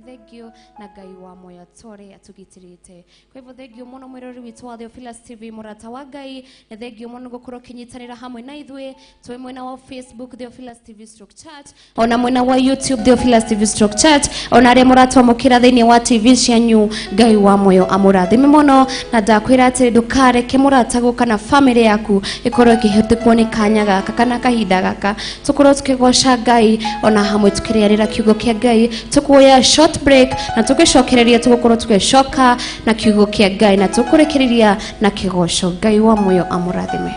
Thengio na Ngai wa moyo tore atugitirite. Kwa hivyo thengio muno mwirori witu wa Theophilus TV murata wa Ngai. Na thengio muno gukorwo kinyitanira hamwe na ithuĩ twi mwena wa Facebook Theophilus TV Church, ona mwena wa YouTube Theophilus TV Church, ona aria muratwamukira thiini wa TV cianyu. Ngai wa moyo amurathime muno na ndakwira ati ndukareke murata guka na family yaku ikorwo ikihitukwo ni kanya gaka kana kahinda gaka tukorwo tukigoca Ngai ona hamwe tukiriarira kiugo kia Ngai tukuoya short break na tugicokereria tugukorwo tugicoka na kiugo kia Ngai na tukurekereria na kigoco. Ngai wa moyo amurathime.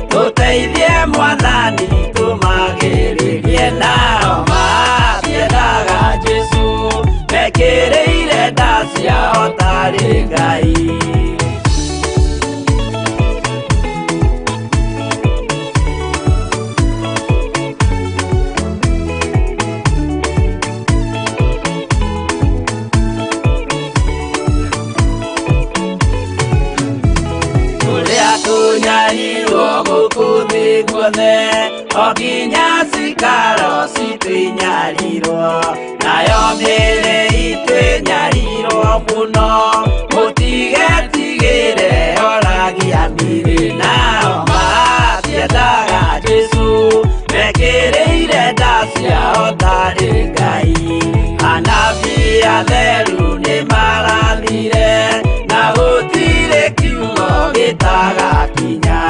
Tuteithie mwathani tumagiririe nao matiendaga Jesu mekĩrĩire nda ciao tarĩ Ngai. Okinya sikaro sitwinyariro nayo mĩĩrĩ itwĩnyarirwo mũno mũtigetigĩre oragia mĩĩrĩ nao matiendaga Jesu mekĩrĩire nda ciao tarĩ Ngai. Anabii atheru nĩmarathire na gũtirĩ kiugo gĩtagakinya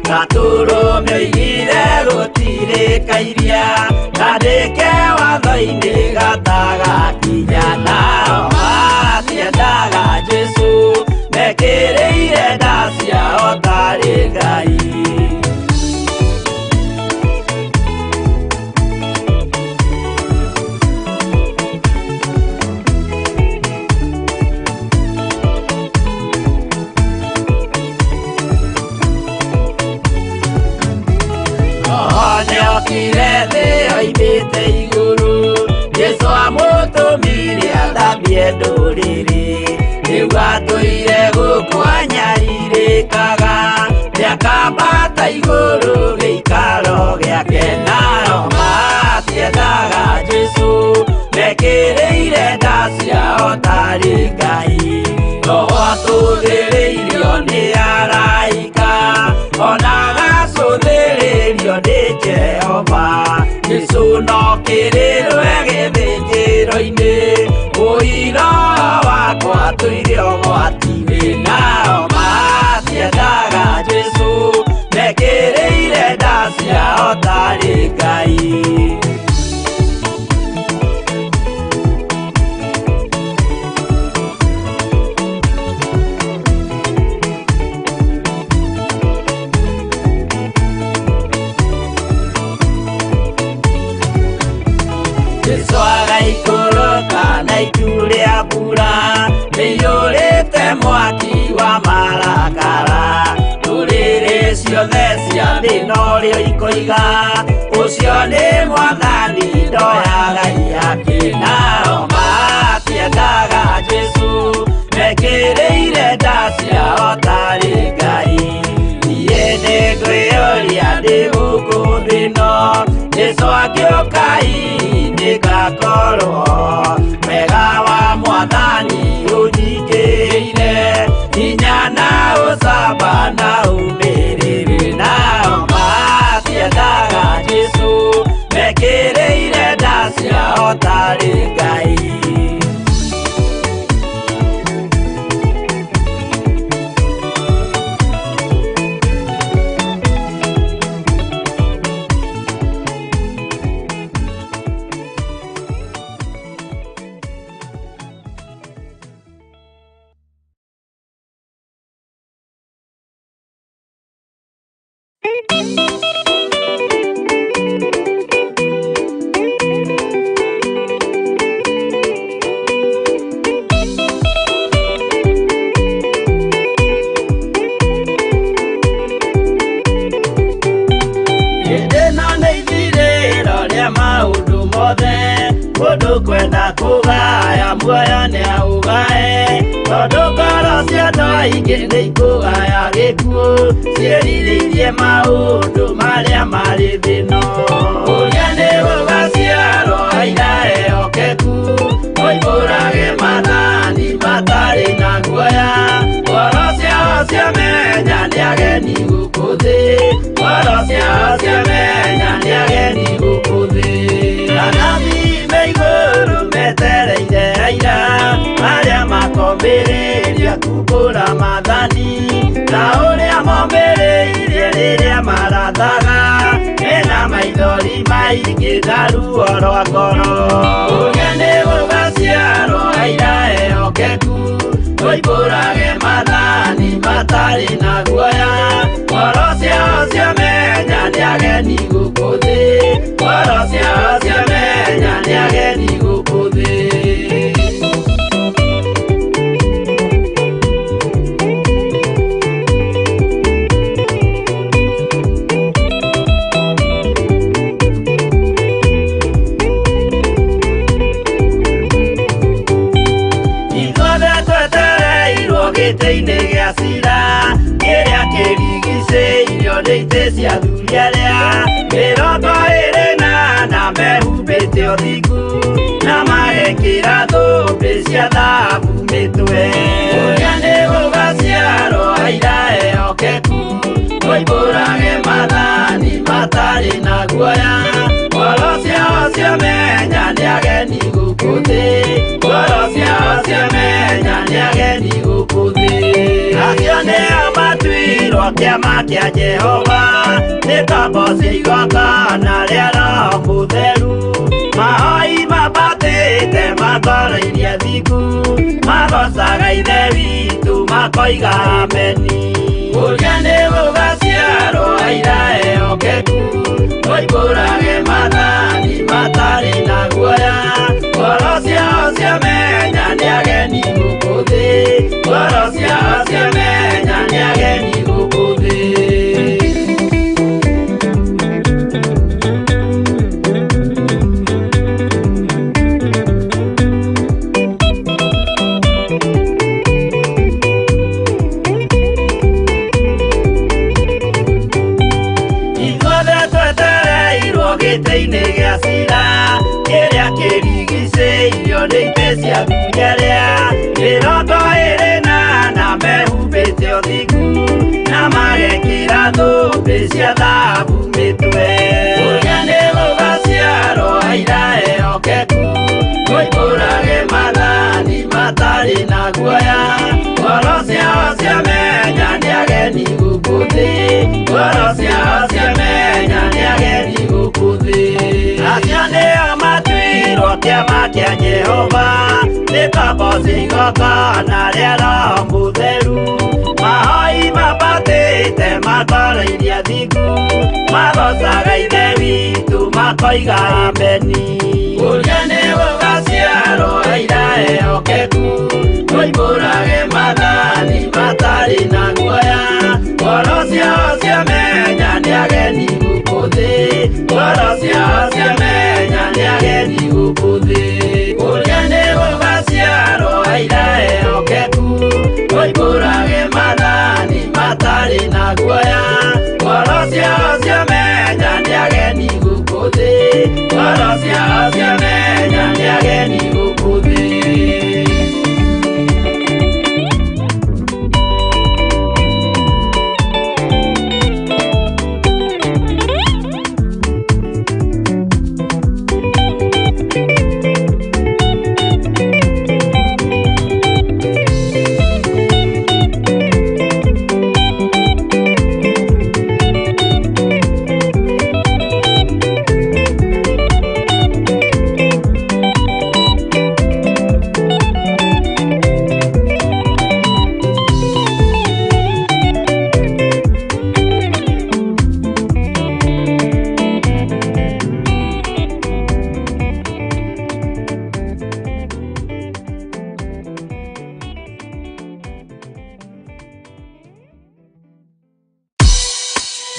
gatũrũme oigire gũtirĩkairia gandĩke watho-inĩ gatagakinya nao matiendaga Jesu mekĩrĩire nda ciao tarĩ Ngai. Oimĩte igũrũ Jesu amũtũmire athambie ndũrĩrĩ rĩu atũire gũkũ anyarirĩkaga nĩakambata igũrũ gĩikaro gĩake nao matiendaga Jesu mekĩrĩire nda ciao tarĩ Ngai. Roho atũthĩrĩirio nĩ araika ona agacũthĩrĩrio nĩ Jehova. Jesu no kĩrĩrwe gĩthĩnjĩro-inĩ ũira wakwa tũire ũgwati-inĩ nao matiendaga Jesu mekĩrĩire nda ciao tarĩ Ngai. Jesu agaikũrũka na itu rĩa mbura nĩiyũrĩte mwaki wa marakara ndũrĩrĩ ciothe cia thĩ norĩo ikoiga ũcio nĩ mwathani ndoya Ngai yake. Nao matiendaga Jesu mekĩrĩire nda ciao tarĩ Ngai. Niĩ nĩngwĩyũria ndĩ gũkũ thĩ ĩno Jesu agĩũka ngakorwo wega wa mwathani ũnyingĩire hinya na ũcamba na ũmĩrĩru nao matiendaga Jesu mekĩrĩire nda ciao tarĩ Ngai. Mundu kwenda kugaya muoyo ni augae tondu ngoro cia andũ aingĩ nĩ ikũgaya gĩkuũ ciĩrirĩirie maũndũ marĩa marĩ thĩno ũrĩa nĩ gũgaciarwo aira ehokeku moimbũrage mathani matarĩ na guoya ngoro ciao ciamenya nĩ ageni gũkũ thĩ ngoro ciao ciamenya nĩ ageni gũkũ thĩ metereire aira arĩa makomĩrĩria kumbũra mathani na ũrĩa momĩrĩirie rĩrĩa marathaga mena maithori maingĩ na ruo rwa ngoro ũrĩa nĩ gũgaciarwo aira ehokeku moimbũrage mathani matarĩ na guoya ngoro ciao ciamenya nĩ ageni gũkũ thĩ ngoro ciao ciamenya nĩ ageni gũkũ thĩ gĩtĩ-inĩ gĩa cira kĩrĩa kĩrigicĩirio nĩ itĩ cia athuri arĩa mĩrongo ĩrĩ na mehumbĩte ũthingu na magekĩra thũmbĩ cia thahabu mĩtwe ũrĩa nĩ gũgaciarwo aira ehokeku moimbũrage mathani matarĩ na guoya ngoro ciao ciamenya nĩ ageni gũkũ thĩ ngoro ciao ciamenya nĩ ageni gũkũ thĩ acio nĩo matuirwo kĩama kĩa Jehova nĩ tombo cia igongona rĩa Roho Mũtheru mahoi mabatĩte makoroirie thingu magocaga ithe witũ makoiga ameni ũrĩa nĩ gũgaciarwo aira ehokeku moimbũrage mathani matarĩ na guoya ngoro ciao ciamenya nĩ ageni gũkũ thĩ ngoro ciao ciamenya nĩ ageni gũkũ thĩ gĩtĩ-inĩ gĩa cira kĩrĩa kĩrigicĩirio nĩ itĩ cia athuri arĩa mĩrongo ĩrĩ na mehumbĩte ũthingu na magekĩra thũmbĩ cia thahabu mĩtwe ũrĩa nĩ gũgaciarwo aira ehokeku moimbũrage mathani matarĩ na guoya ngoro ciao ciamenya nĩ ageni gũkũ thĩ ngoro ciao ciamenya nĩ ageni gũkũ thĩ acio nĩo matuirwo kĩama kĩa Jehova nĩ tombo cia igongona rĩa Roho Mũtheru mahoi mabatĩte makoroirie thingu magocaga ithe witũ makoiga ameni ũrĩa nĩ gũgaciarwo aira ehokeku moimbũrage mathani matarĩ na guoya ngoro ciao ciamenya nĩ ageni gũkũ thĩ ngoro ciao ciamenya nĩ ageni gũkũ thĩ ũrĩa nĩ gũgaciarwo aira ehokeku moimbũrage mathani matarĩ na guoya ngoro ciao ciamenya nĩ ageni gũkũ thĩ ngoro ciao ciamenya nĩ ageni gũkũ thĩ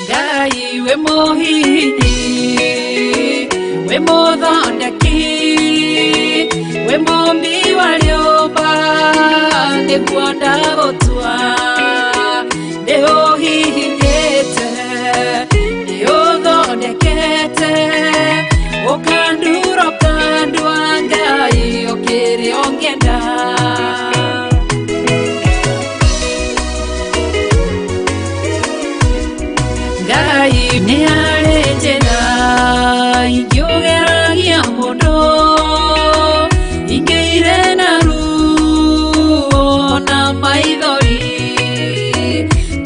Ngai we mohini, we mothondeki, we mombi wa nyũmba, nĩguo ndagũtua, nĩũhihinyĩte, nĩũthondekete, ũkandura ũkandua Ngai ũkĩrĩa ũngĩenda. Ngai nĩ arĩ njĩra ingĩũgeragia mũndũ, ingĩire na ruo na maithori,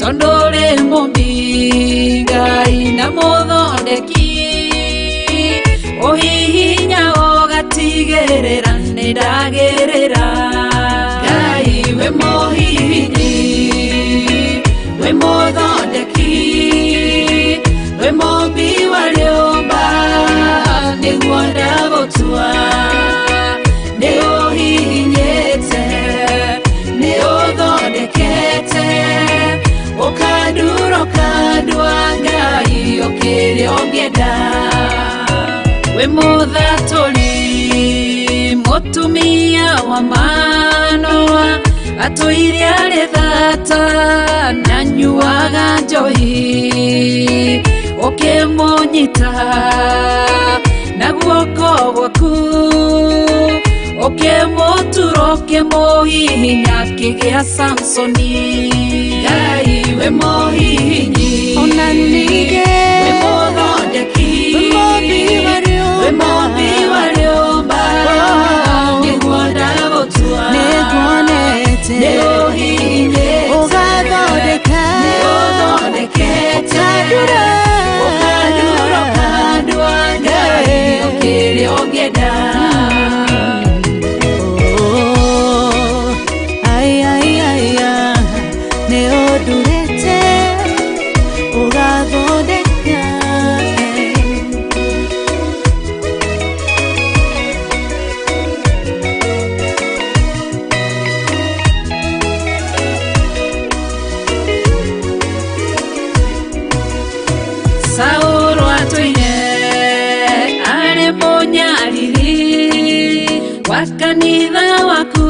tondũ ũrĩ mũmbi Ngai na mũthondeki, ũhihinya ũgatigĩrĩra nĩ ndagĩrĩra. Ngai we mũhihinyi, we mũthondeki, we mombi wa nyũmba, nĩguo ndagũtua, nĩũhihinyĩte, nĩũthondekete, ũkandura ũkandua Ngai ũkĩrĩa ũngĩenda. We mũthatũri, mũtumia wa Manoa, atũire arĩ thata na nyuaga njohi, ũkĩmũnyita na guoko gwaku, ũkĩmũtura ũkĩmũhihinya akĩgĩa Samsoni. Ngai we mũhihinyi, ona ningĩ we mũthondeki, we mombi wa nyũmba, nĩguo ndagũtua, nĩũhihinyĩte, nĩũthondekete, ũkandura ũkandua Ngai ũkĩrĩa ũngĩenda. Nĩũndurĩte ũgathondeka. Saũlũ atũire arĩ mũnyariri wa kanitha waku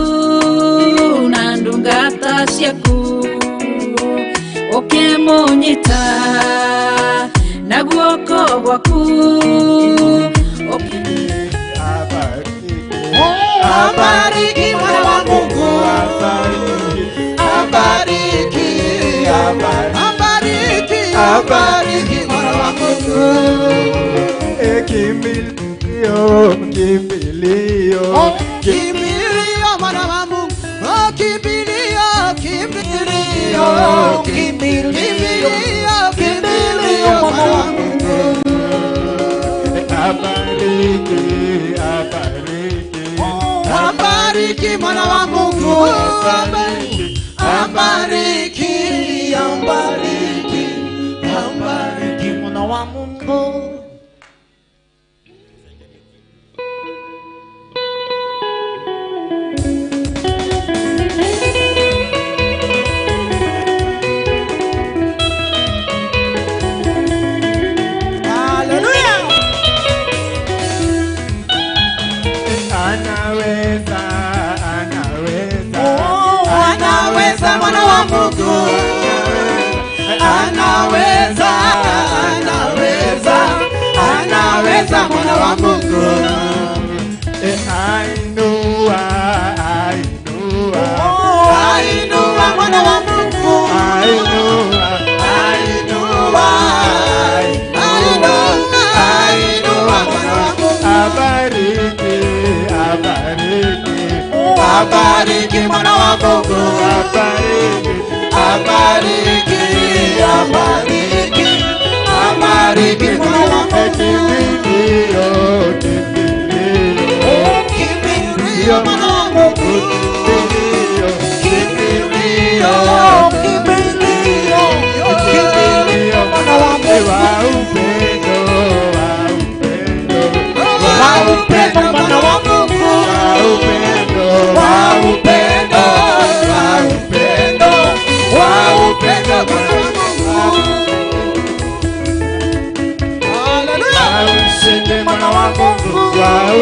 na ndungata ciaku, ũkĩmũnyita na guoko gwaku, Abariki mwana wa Mungu, abariki, abariki, abariki mwana wa Mungu. Kimbilio, kimbilio, Kimbilio mwana wa Mungu, oh kimbilio, kimbilio, kimbilio, kimbilio mwana wa Mungu. abariki, abariki, Abariki mwana wa Mungu, abariki, abariki, abariki, abariki mwana wa Mungu. Hallelujah. anaweza, anaweza, Anaweza mwana wa Mungu, anaweza, anaweza, anaweza mwana wa Mungu. ainua, ainua, Ainua mwana wa Mungu, ainua, ainua, ainua, ainua mwana wa Mungu. abariki, abariki, Abariki mwana wa Mungu, abariki, abariki, abariki, abariki mwana wa Mungu. kimbilio, kimbilio, Kimbilio mwana wa Mungu, kimbilio, kimbilio, kimbilio, kimbilio mwana wa Mungu. wa upendo, wa upendo, Wa upendo mwana wa Mungu, wa upendo, wa upendo, wa upendo, wa upendo mwana wa Mungu. Hey,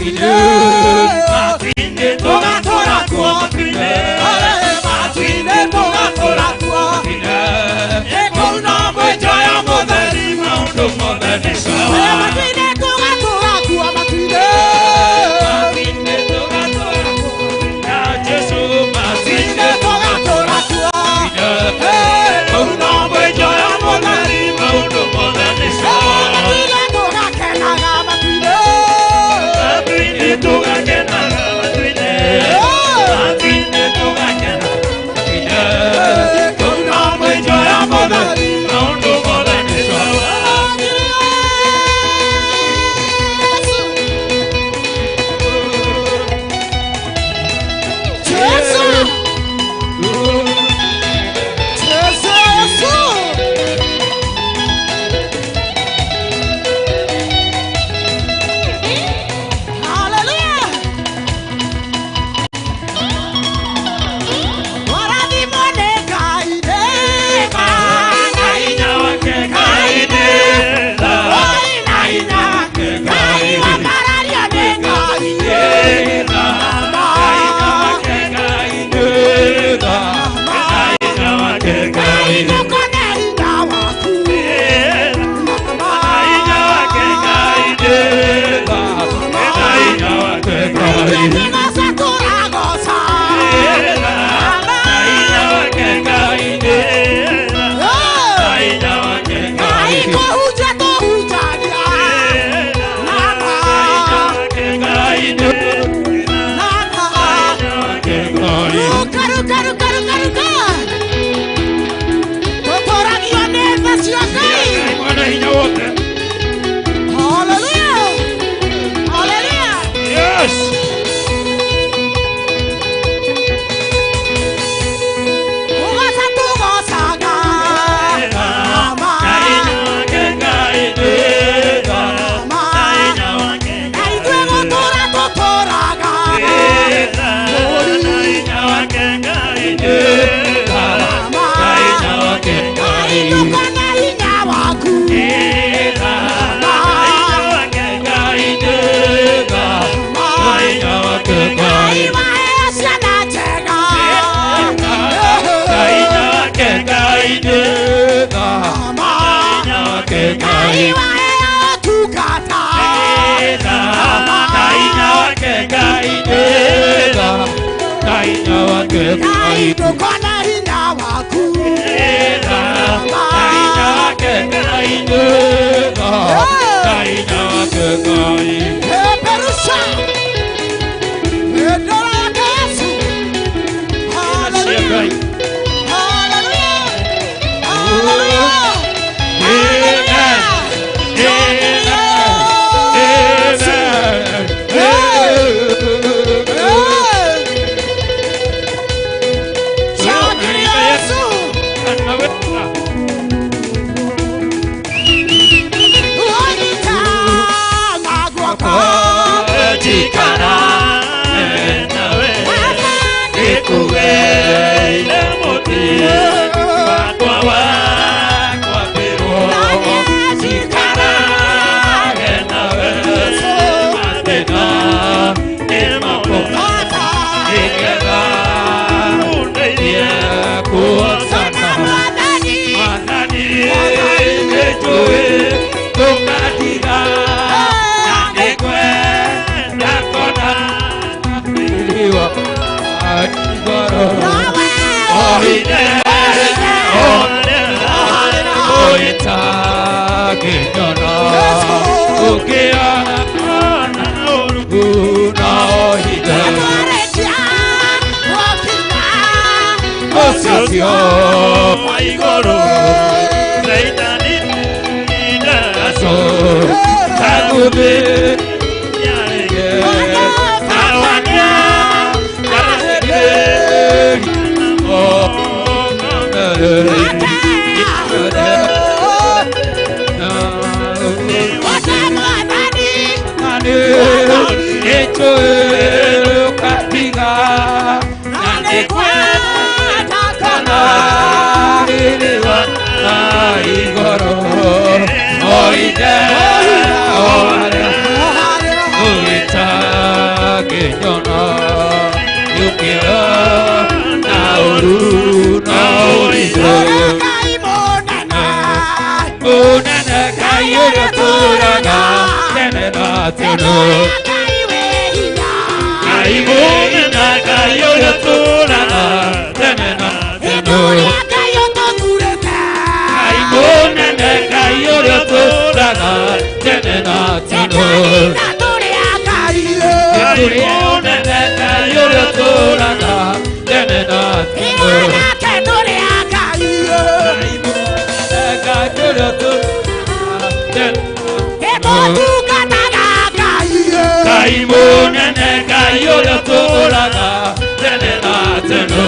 Oh, teno Kaimone na kayo yoturana tene na teno Kaimone na kayo yoturana tene na teno Kaimone na kayo yoturana tene na teno Kaimone na kayo yoturana tene na teno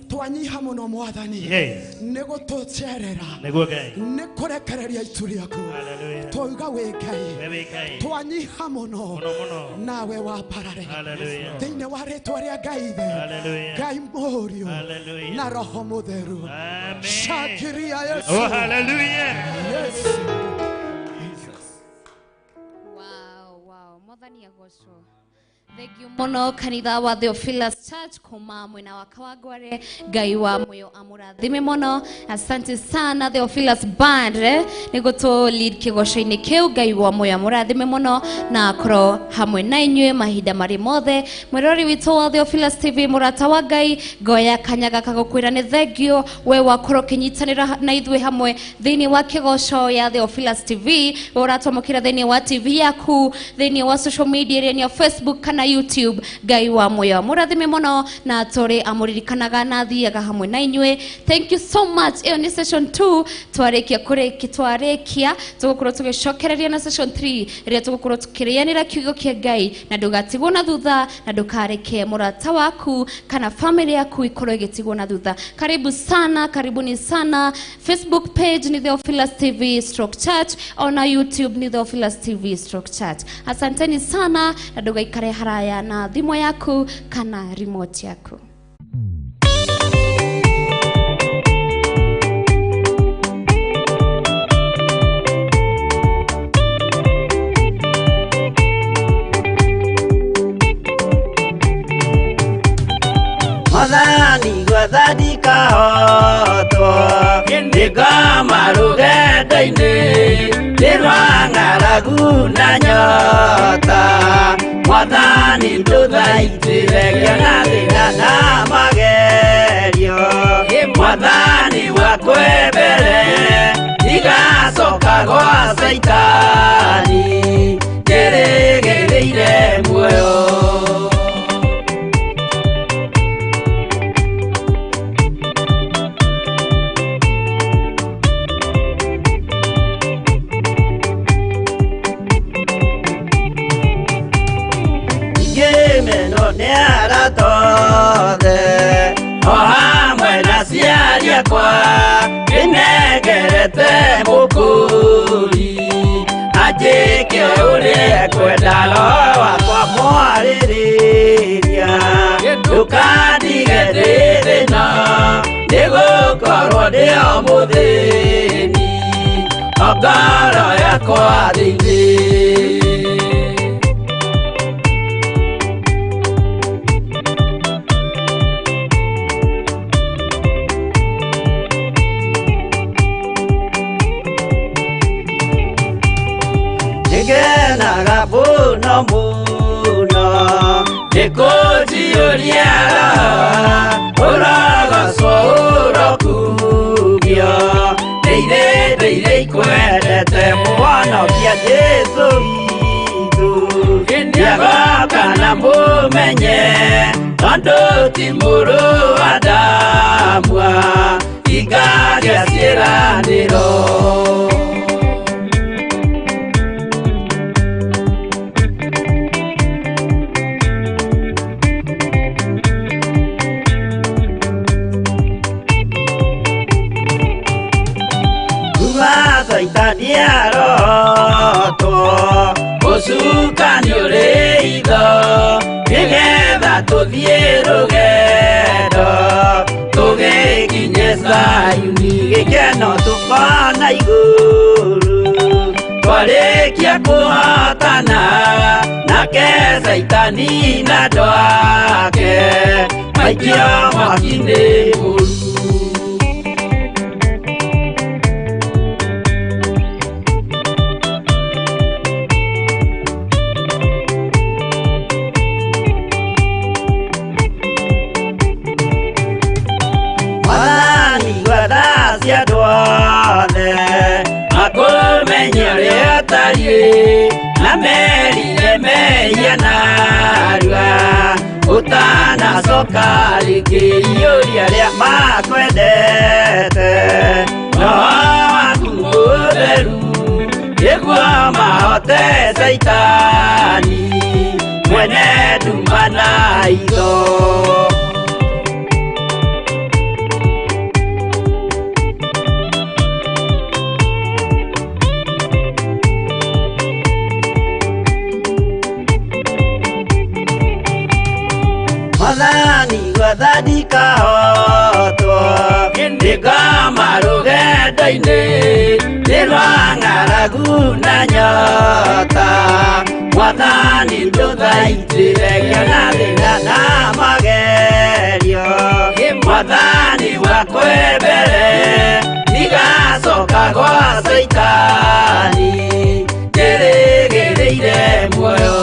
twanyiha muno mwathani nego tucerera nikurekereria itu riaku toiga we Ngai twanyiha muno nawe waparare thiine wa ritwa ria Ngai ithe Ngai Mũriũ na Roho Mũtheru shakiria Yesu. Oh hallelujah. Yes. Wow, wow. Mwathani agocwo. Thengiũ mũno kanitha wa Theophilus Church kuma mwena wa Kawangware. Ngai wa muoyo amũrathime mũno. Asante sana Theophilus Band nĩgũtũ lead kĩgoco-inĩ kĩu. Ngai wa muoyo amũrathime mũno na akorwo hamwe na inyuĩ mahinda marĩ mothe. Mwĩrori witũ wa Theophilus TV mũrata wa Ngai, ngoya kanyaga kagũkwĩra nĩ thengiũ we wakorwo kĩnyitanĩra na ithuĩ hamwe thĩinĩ wa kĩgoco ya Theophilus TV. We ũratwamũkĩra thĩinĩ wa TV yaku, thĩinĩ wa social media ĩrĩa ya Facebook kana YouTube. Ngai wa muoyo amũrathime mũno na atũre amũririkanaga na athiaga hamwe na inyuĩ. Thank you so much. Ĩyo nĩ session 2 twarĩkia tũgũkorwo tũgĩcokereria na session 3 ĩrĩa tũgũkorwo tũkĩrĩanĩra kiugo kĩa Ngai, na ndũgatigwo na thutha na ndũkareke mũrata waku kana family yaku ikorwo ĩgĩtigwo na thutha. Karibu sana, karibuni sana. Facebook page ni Theophilus TV/Church, ona YouTube ni Theophilus TV/Church. Asanteni sana na ndũgaikare haraya na thimũ yaku kana remote yaku. Madani gwathani kahotwo ndĩngama rũgendo-inĩ ndĩrwa ng'aragu na nyota. Mwathani ndũthaitĩre na thĩna na magerio. Mwathani wakwe mbere igacoka gwa Saitani ndĩrĩgĩrĩire muoyo. O hamwe na ciari akwa nĩnengerete mũkũri anjĩke ũrĩa kwenda roho wakwa mwarĩrĩria. Ndũkandige ndĩ thĩna nĩgũkorwo ndĩ o mũthĩni o ngoro yakwa thĩinĩ. Ngenaga mũno mũno nĩkũnjiyũria ũrogocwo ũrokugio. Ndeithĩrĩire ikwendete mũhonokia Jesũ witũ. Nĩagoka na mũmenye tondũ ti mũrũ wa ndamwa ingagĩa ciĩranĩro. Saitani arotwo ũcukani ũrĩ itho nĩgetha tũthiĩ rũgendo tũgĩkinye Zayuni gĩkeno tũkona igũrũ. Twarĩkia kũhotana nake Saitani na andũ ake maikio mwaki-inĩ mũru. Na merire mehia narua ũtanacoka rĩngĩ iyũria rĩa makwendete. Roho waku mũtheru nĩguo mahote Saitani mwene nduma na itho. Mwathani gwathani kahotwo ndĩngama rũgendo-inĩ ndĩrwa ng'aragu na nyota. Mwathani nduthaitire kiona thĩna na magerio Mwathani wakwe mbere nigacoka gwa Saitani ndĩrĩgĩrĩire muoyo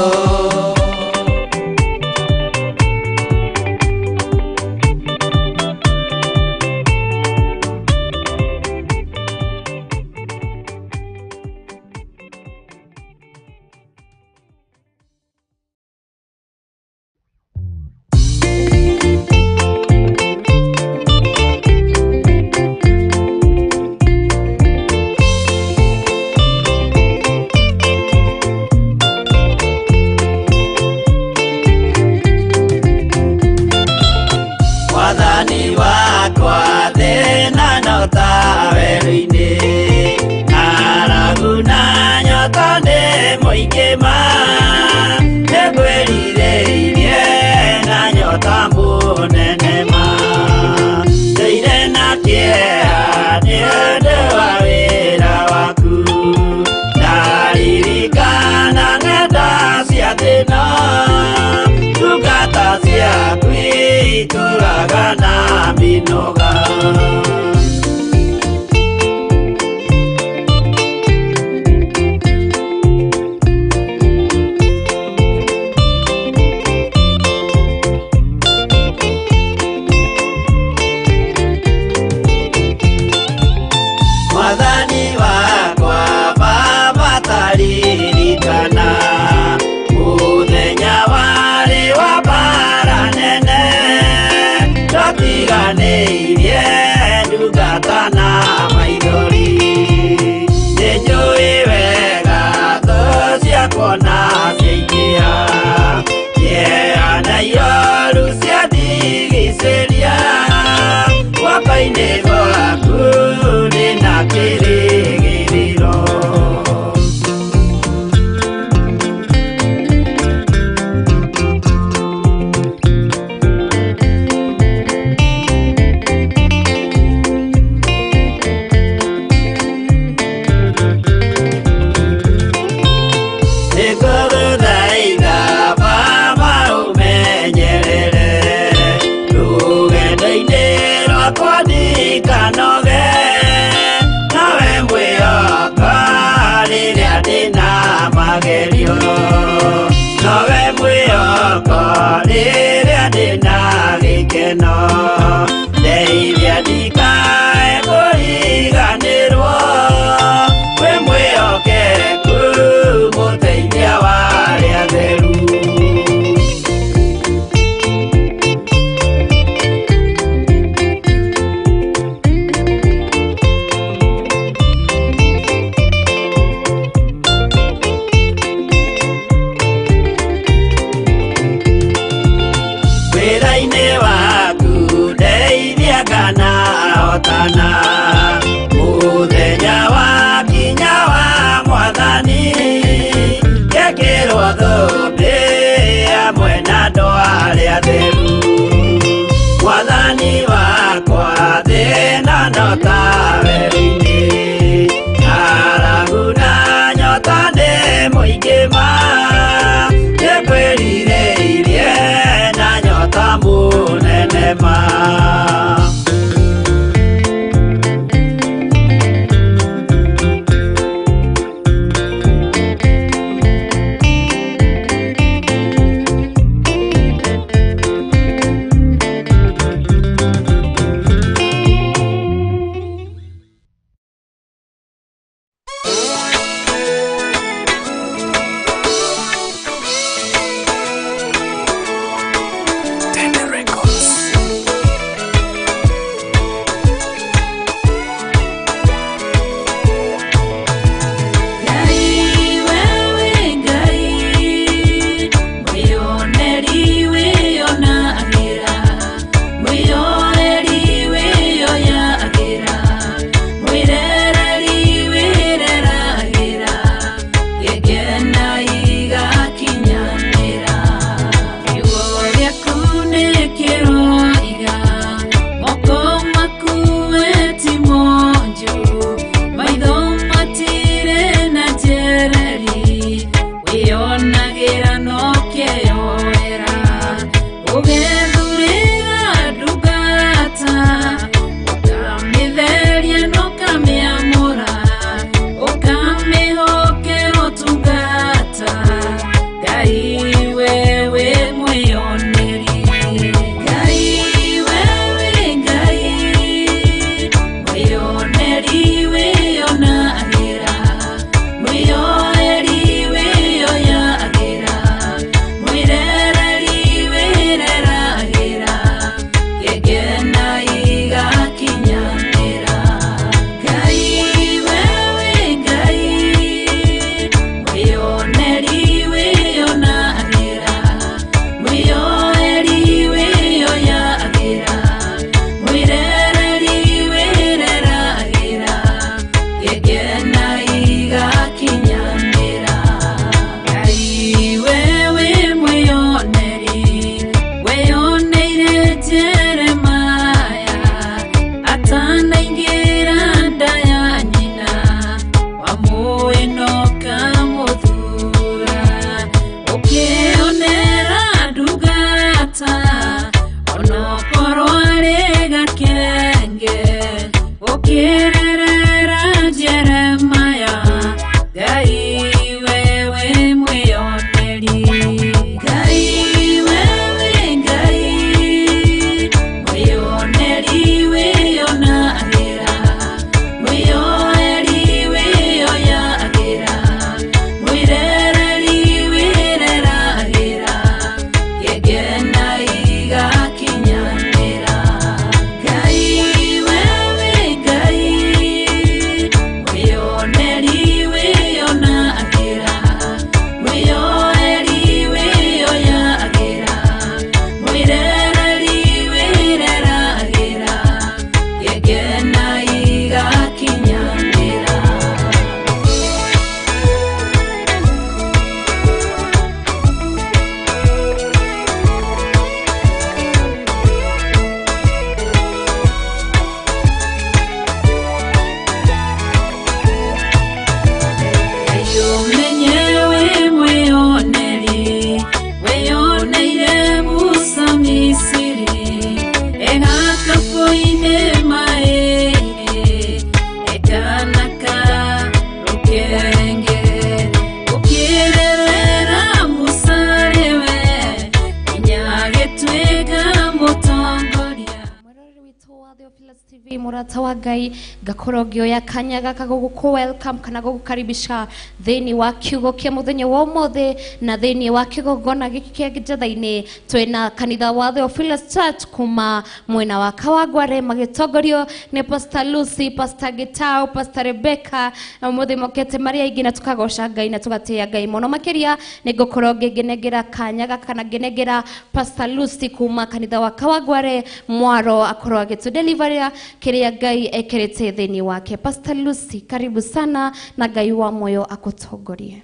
murata wa Ngai ngakorwo ngioya kanya gaka guku welcome kana gukaribisha thini wa kiugo kia muthenya wa umuthi na thini wa kigongona giki kia Githathaini twina kanitha wa Theophilus Church kuma mwena wa Kawangware magitongorio ni Pastor Lucy, Pastor Gitau, Pastor Rebecca na umuthi mokete maria ingi na tukagoca Ngai na tugatia Ngai muno makiria ni ngukorwo nginegera kanya gaka kana nginegera Pastor Lucy kuma kanitha wa Kawangware Mwaro akorwo agitudeliveria kiria Ngai ekirite thini wake. Pastor Lucy, karibu sana na Ngai wa moyo akutongorie.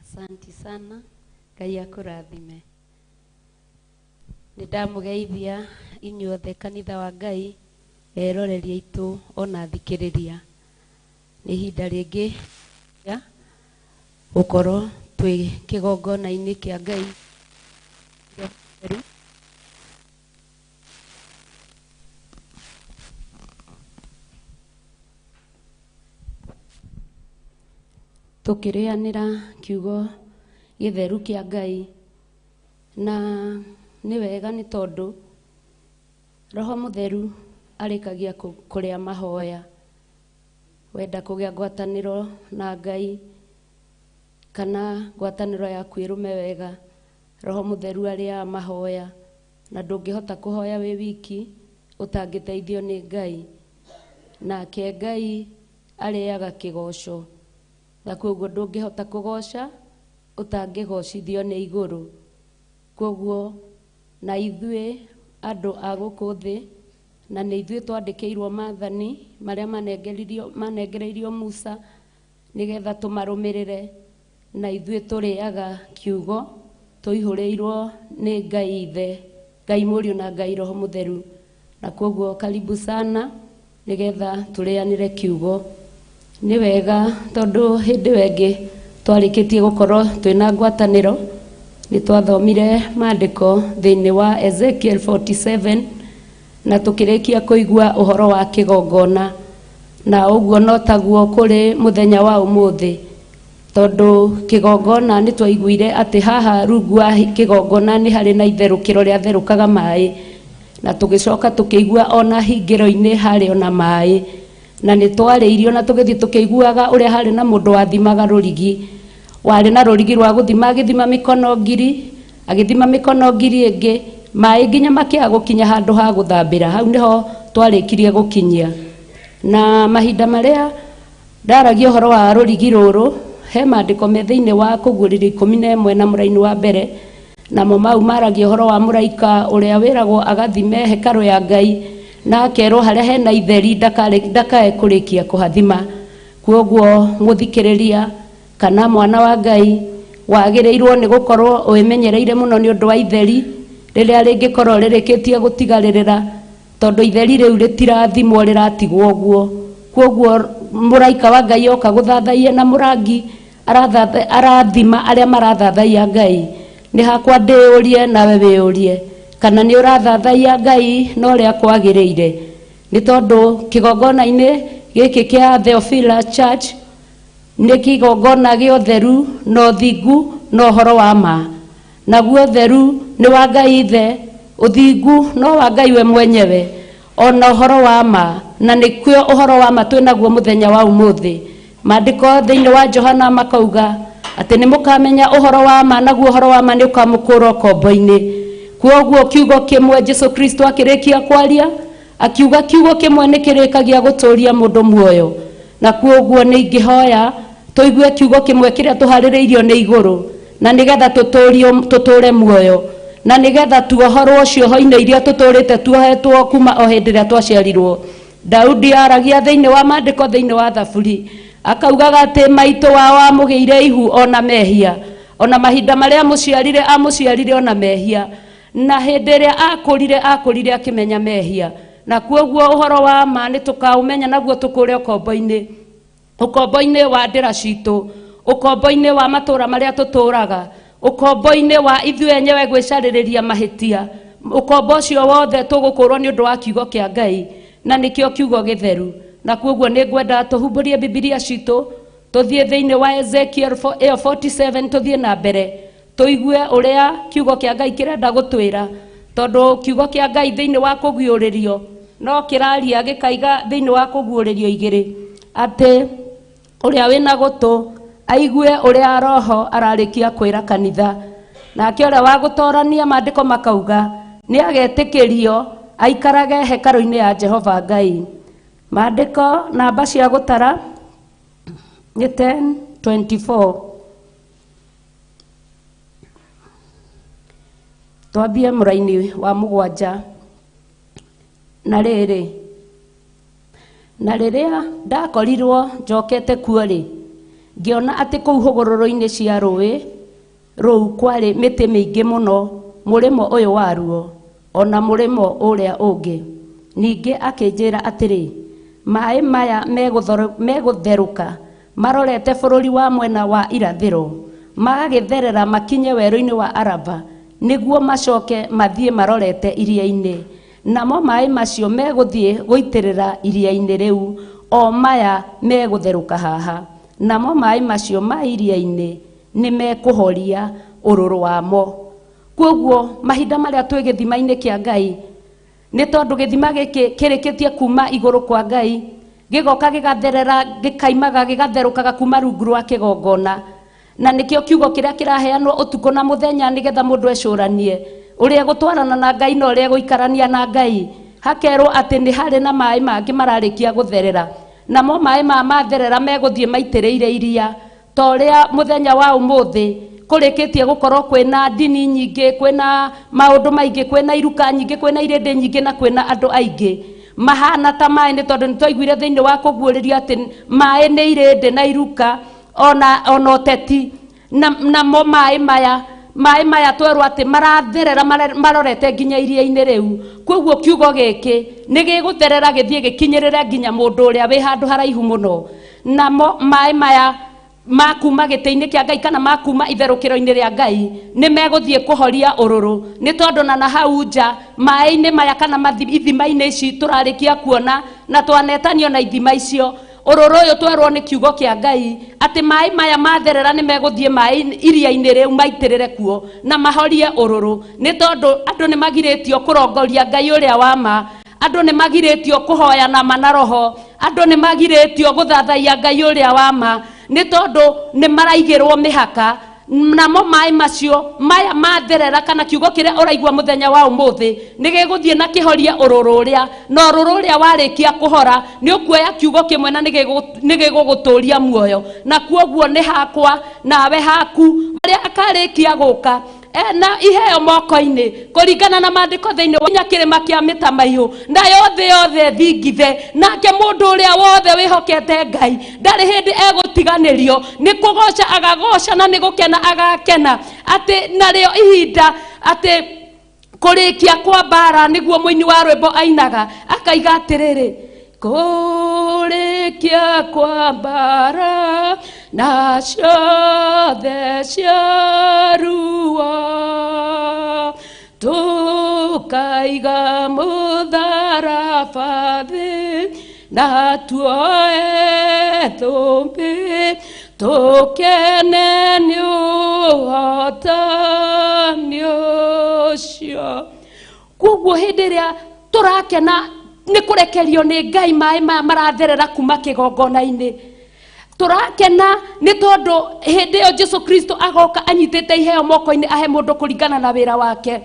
Asante sana, Ngai akurathime. Nidamugeithia inyuothe kanitha wa Ngai eroreria itu ona thikiriria. Ni hinda ringi ya gukorwo twi kigongona-ini kia Ngai tukirianira kiugo githeru kia Ngai na ni wega ni tondu Roho Mutheru arikagia kuria mahoya wenda kugia ngwataniro na Ngai kana ngwataniro ya kwirume wega Roho Mutheru aria mahoya na ndungihota kuhoya we wiki utangiteithio ni Ngai na ke Ngai ariaga kigoco na koguo ndungihota kugoca utangigocithio ni iguru koguo na ithue andu a guku thi na ni ithue twandikiirwo maathani maria manengereirio Musa nigetha tumarumirire na ithue turiaga kiugo tuihureirwo ni Ngai Ithe, Ngai Muriu na Ngai Roho Mutheru na koguo karibu sana nigetha turianire kiugo. Ni wega tondu hindi wengi twarikitie gukorwo twina ngwataniro ni twathomire maandiko thiini wa Ezekiel 47 na tukirikia kuigua uhoro wa kigongona na uguo no taguo kuri muthenya wa umuthi tondu kigongona ni twaiguire ati haha rungu wa kigongona ni hari na itherukiro ria therukaga mai na tugicoka tukiigua ona hingiro-ini hari ona mai na ni twariirio na tugithi tukiguaga uria hari na mundu wathimaga rurigi wari na rurigi rwa guthima agithima mikono ngiri agithima mikono ngiri ingi mai nginya makia gukinya handu ha guthambira hau niho twarikirie gukinyia na mahinda maria ndaragia uhoro wa rurigi ruru he maandiko me thiini wa kuguriri 11 na muraini wa mbere na mo mau maragia uhoro wa muraika uria wiragwo agathime hekaru ya Ngai na akerwo haria hena itheri ndakae kurikia kuhathima koguo muthikiriria kana mwana wa Ngai wagireirwo ni gukorwo uimenyereire muno ni undu wa itheri riria ringikorwo ririkitie gutigaririra tondu itheri riu ritirathimwo riratigwo uguo koguo muraika wa Ngai oka guthathaia na murangi arathima aria marathathaia Ngai ni hakwa ndiurie nawe wiurie kana ni urathathaia Ngai no ria kwagiriire ni tondu kigongona-ini giki kia Theophilus Church ni kigongona gio theru no thingu no horo wa ma naguo theru ni wa Ngai Ithe uthingu no wa Ngai we mwenyewe ona horo wa ma na nikio uhoro wa ma twinaguo muthenya wa umuthi maandiko thiini wa Johana makauga ati ni mukamenya uhoro wa ma naguo uhoro wa ma ni ukamukura kombo-ini koguo kiugo kimwe Jesu Kristo akirikia kwaria akiuga kiugo kimwe ni kirikagia guturia mundu muoyo na koguo ni ingihoya tuigue kiugo kimwe kiria tuhaririirio ni iguru na nigetha tuture muoyo na nigetha tuohorwo cioho-ini iria tuturite tuohetwo kuma o hindi ria twaciarirwo. Daudi aragia thiini wa maandiko thiini wa Thaburi akaugaga ati maitu wao amugiire ihu ona mehia ona mahinda maria amuciarire ona mehia na hindi ria akurire akimenya mehia na koguo uhoro wa ma ni tukaumenya naguo tukure ukombo-ini wa ndira citu ukombo-ini wa matura maria tuturaga ukombo-ini wa ithue enyewe gwicariria mahitia ukombo ucio wothe tugukurwo ni undu wa kiugo kia Ngai na nikio kiugo githeru na koguo ni ngwenda tuhumburie Biblia citu tuthie thiini wa Ezekiel 47 tuthie na mbere tuigue uria kiugo kia Ngai kirenda gutwira tondu kiugo kia Ngai thiini wa kugiuririo no kiraria gikaiga thiini wa kuguurerio igiri ati uria wina gutu aigue uria roho ararikia kwira kanitha nake uria wa gutorania maandiko makauga ni agetikirio aikarage hekaru-ini ya Jehova Ngai. Maandiko namba cia gutara ni 10:24 twambie muraini wa mugwanja. Na riria ndakorirwo njokete kuo ri ngiona ati kuu hugururu-ini cia rui ruu kwari miti mingi muno murimo uyu waruo ona murimo uria ungi. Ningi akinjira atiri mai maya megutheruka marorete bururi wa mwena wa irathiro magagitherera makinye weru-ini wa Araba niguo macoke mathie marorete iria-ini. Namo mai macio meguthie guitirira iria-ini riu o maya megutheruka haha. Namo mai macio ma iria-ini ni mekuhoria ururu wamo. Kwoguo mahinda maria twi githima-ini kia Ngai ni tondu githima giki kirikitie kuma iguru kwa Ngai gigoka gigatherera gikaimaga gigatherukaga kuma rungu rwa kigongona. Na nikio kiugo kiria kiraheanwo utuko na muthenya nigetha mundu ecuranie uria gutwarana na Ngai no uria guikarania na Ngai. Hakerwo ati ni hari na mai mangi mararikia gutherera, namo mai ma matherera meguthie maitiriire iria to uria muthenya wa umuthi kurikitie gukorwo kwina dini nyingi, kwina maundu maingi, kwina iruka nyingi, kwina irindi nyingi na kwina andu aingi mahana ta mai. Ni tondu nitwaiguire thiini wa kuguuriria ati mai ni irindi na iruka ona uteti namo mai maya twerwo ati maratherera marorete nginya iria-ini riu. Kwoguo kiugo giki ni gigutherera githie gikinyirire nginya mundu uria wi handu haraihu muno. Namo mai maya makuma giti-ini kia Ngai kana makuma itherukiro-ini ria Ngai ni meguthie kuhoria ururu. Ni tondu na hau nja mai-ini maya kana ithima-ini ici turarikia kuona na twanetanio na ithima icio. Ururu uyu twerwo ni kiugo kia Ngai ati mai maya matherera ni meguthie mai iria-ini riu maitirire kuo na mahorie ururu. Ni tondu andu ni magiritio kurongoria Ngai uria wa ma, andu ni magiritio kuhoya na manaroho, andu ni magiritio guthathaia Ngai uria wa ma. Ni tondu ni maraigirwo mihaka namo mai macio maya matherera kana kiugo kiria uraigwa muthenya wa umuthi ni giguthie na kihoria ururu uria no ururu uria warikia kuhora ni ukuoya kiugo kimwe na ni giguguturia muoyo. Na kwoguo ni hakwa nawe haku uria akarikia guka na iheo moko-ini kuringana na maandiko thiini wa kirima kia mitamaihu na yothe thingithe. Nake mundu uria wothe wihokete Ngai ndari hindi egutiganirio ni kugoca agagoca na ni gukena agakena ati nario ihinda ati kurikia kwa bara niguo muini wa rwimbo ainaga akaiga atiriri kurikia kwa bara na ciothe ciarua tukaiga mutharaba thi na tuoe thumbi tukene ni uhotani ucio. Kwoguo hindi iria turakena ni kurekerio ni Ngai mai maratherera kuma kigongona-ini. Turakena ni tondu hindi yo Jesu Kristo agoka anyitite iheo moko-ini ahe mundu kuringana na wira wake.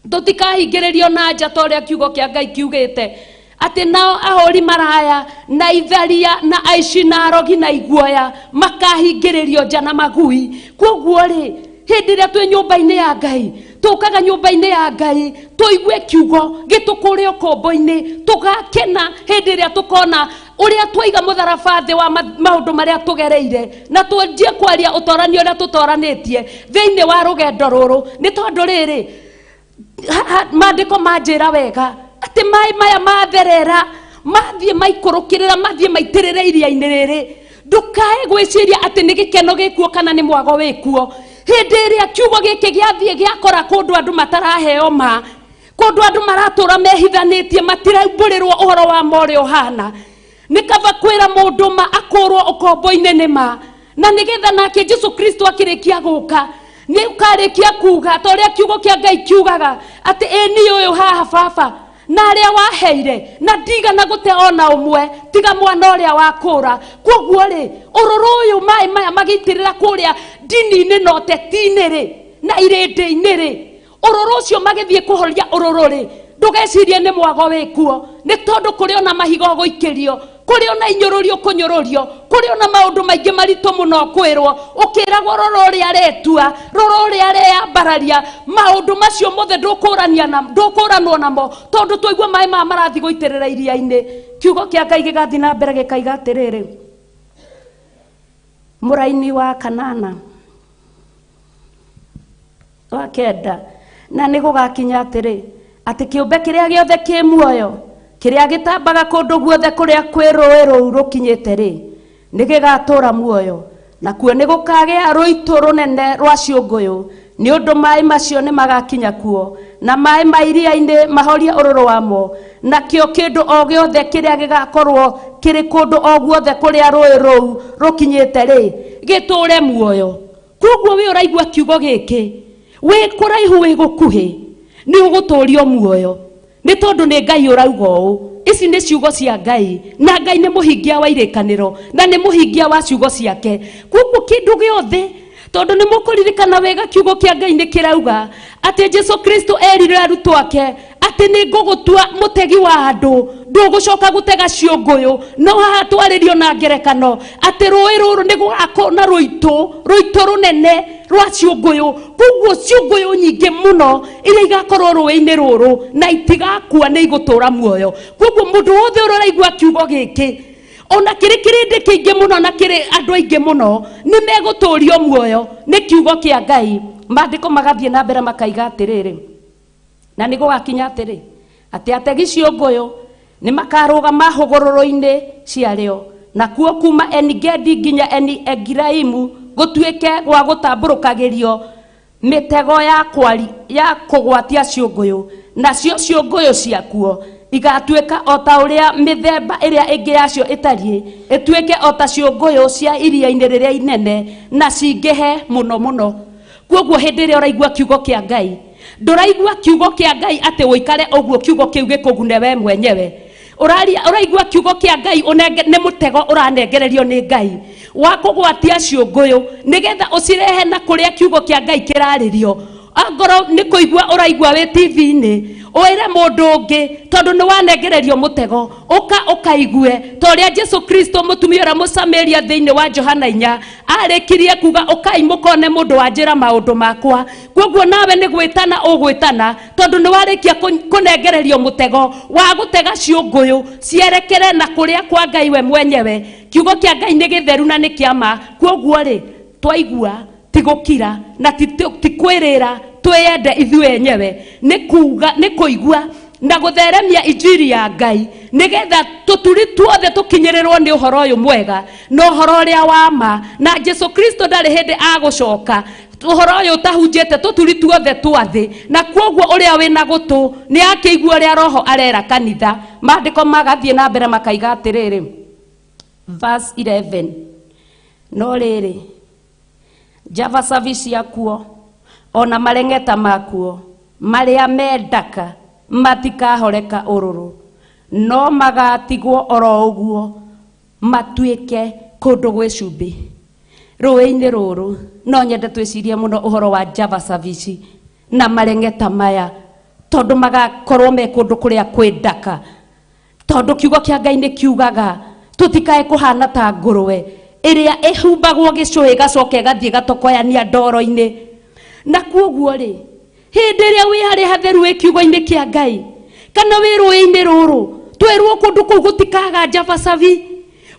Tutikahingiririo na nja ta uria kiugo kia Ngai kiugite ati nao ahori maraya na itharia na aici na arogi na iguoya makahingiririo nja na magui. Kwoguo ri hindi iria twi nyumba-ini ya Ngai tukaga nyumba-ini ya Ngai tuigue kiugo gitukure ukombo-ini tugakena hindi iria tukona uria twaiga mutharaba thi wa maundu maria tugereire na twanjie kwaria utoranio uria tutoranitie thiini wa rugendo ruru. Ni tondu riri maandiko manjira wega ati mai maya matherera mathie maikurukirira mathie maitirire iria-ini riri. Ndukae gwiciria ati ni gikeno gikuo kana ni mwago wikuo. Hindi iria kiugo giki giathie giakora kundu andu mataraheo ma, kundu andu maratura mehithanitie matiraumbũrĩrwo uhoro wa mori ohana ni kaba kwira mundu ma akorwo ukombo-ini ni ma na nigetha nake Jesu Kristo akirikia guka ni ukarikia kuga ta uria kiugo kia Ngai kiugaga ati ni uyu haha baba na aria waheire na ndiga na gute ona umwe tiga mwana uria wakura koguo ri ururu uyu mai maya magitirira kuria dini-ini na ũteti-inĩ ri na irĩndĩ-inĩ ri ururu ucio magithie kuhoria ururu ri ndugecirie ni mwago wikuo ni tondu kuri ona mahigo guikirio kuri ona inyururio kunyururio kuri ona maundu maingi maritu muno kwirwo ukiragwo roro ria retua roro ria reambararia maundu macio mothe ndukuranwo namo tondu twaigua mai ma marathi guitirira iria-ini kiugo kia Ngai gigathi na mbere gikaiga atiriri muraini wa kanana wa kenda na ni gugakinya atiri ati kiumbe kiria giothe ki muoyo kiria gitambaga kundu guothe kuria kwi rũĩ rũu rukinyite ri ni gigatura muoyo na kuo ni gukagĩa rũito runene rwa ciũngũyũ ni undu mai macio ni magakinya kuo na mai ma iria-ini mahorie ururu wamo na kio kindu o giothe kiria gigakorwo kiri kundu o guothe kuria rũĩ rũu rukinyite ri giture muoyo koguo wi uraigua kiugo giki wi kuraihu wi gukuhi ni uguturio muoyo ni tondu ni Ngai urauga uu ici ni ciugo cia Ngai na Ngai ni muhingia wa irikaniro na ni muhingia wa ciugo ciake koguo kindu giothe tondu ni mukuririkana wega kiugo kia Ngai ni kirauga ati Jesu Kristo erire arutwo ake ati ni ngugutua mutegi wa andu ndugucoka gutega ciũngũyũ no haha twaririo na ngerekano ati rũĩ rũrũ ni gũgakorwo na rũito runene rwa ciũngũyũ koguo ciũngũyũ nyingĩ muno iria igakorwo rũĩ-inĩ rũrũ na itigakua ni igũtũra muoyo koguo mundu wothe ũraigua kiugo giki ona kiri kirindi kiingi muno na kiri andu aingi muno ni meguturio muoyo ni kiugo kia Ngai maandiko magathie na mbere makaiga atiriri na ni gugakinya atiri ati ategi ciũngũyũ ni makarũgama hũgũrũrũ-inĩ ciarĩo na kuo kuma Engedi nginya Egilaimu gutuike gwa gutambũrũkagĩrio mitego ya kũgwatia ciũngũyũ nacio ciũngũyũ ciakuo igatuika o ta uria mithemba iria ingi yacio itariĩ ituike o ta ciũngũyũ cia iria-inĩ rĩrĩa inene na cingihe muno koguo hindi iria uraigua kiugo kia Ngai nduraigua kiugo kia Ngai ati uikare uguo kiugo kiu gikugune we mwenyewe uraigua kiugo kia Ngai ni mutego uranengererio ni Ngai wa kugwatia ciũngũyũ nigetha ucirehe na kuria kiugo kia Ngai kiraririo angoro ni kuigua uraigua we TV-ini oire mundu ungi tondu ni wanengererio mutego ukaigue toria Jesu Kristo mutumia ura Musamaria thiini wa Johana 4 arikirie kuga ukai mukone mundu wanjira maundu makwa koguo nawe ni gwitana ugwitana tondu ni warikia kunengererio mutego wa gutega ciũngũyũ cierekere na kuria kwa Ngai we mwenyewe kiugo kia Ngai ni githeru na ni kiama koguo ri twaigua tigukira na tikwirira tweyende ithuĩ enyewe ni kuigua na gutheremia injiri ya Ngai nigetha tuturi tuothe tukinyirirwo ni uhoro uyu mwega no uhoro uria wa ma na Jesu Kristo ndari hindi agucoka uhoro uyu tahunjite tuturi tuothe twathi na koguo uria wina gutu ni akigua uria roho arera kanitha maandiko magathie na mbere makaiga atiriri verse 11 no riri Java service yakuo ona marengeta makuo maria mendaka matikahoreka ururu no magatigwo oro uguo matuike kundu gwe cumbi rũĩ-inĩ rũrũ no nyende twĩcirie muno uhoro wa Java service na marengeta maya tondu magakorwo me kundu kuria kwendaka tondu kiugo kia Ngai ni kiugaga tutikae kuhana ta ngũrwe iria ihumbagwo gicũĩ gacoke gathie gatokoyania ndoro-inĩ na koguo ri hindi iria wi hari hatheru wi kiugo-inĩ kia Ngai kana wi rũĩ-inĩ rũrũ twerwo kundu kuu gutikaga Java service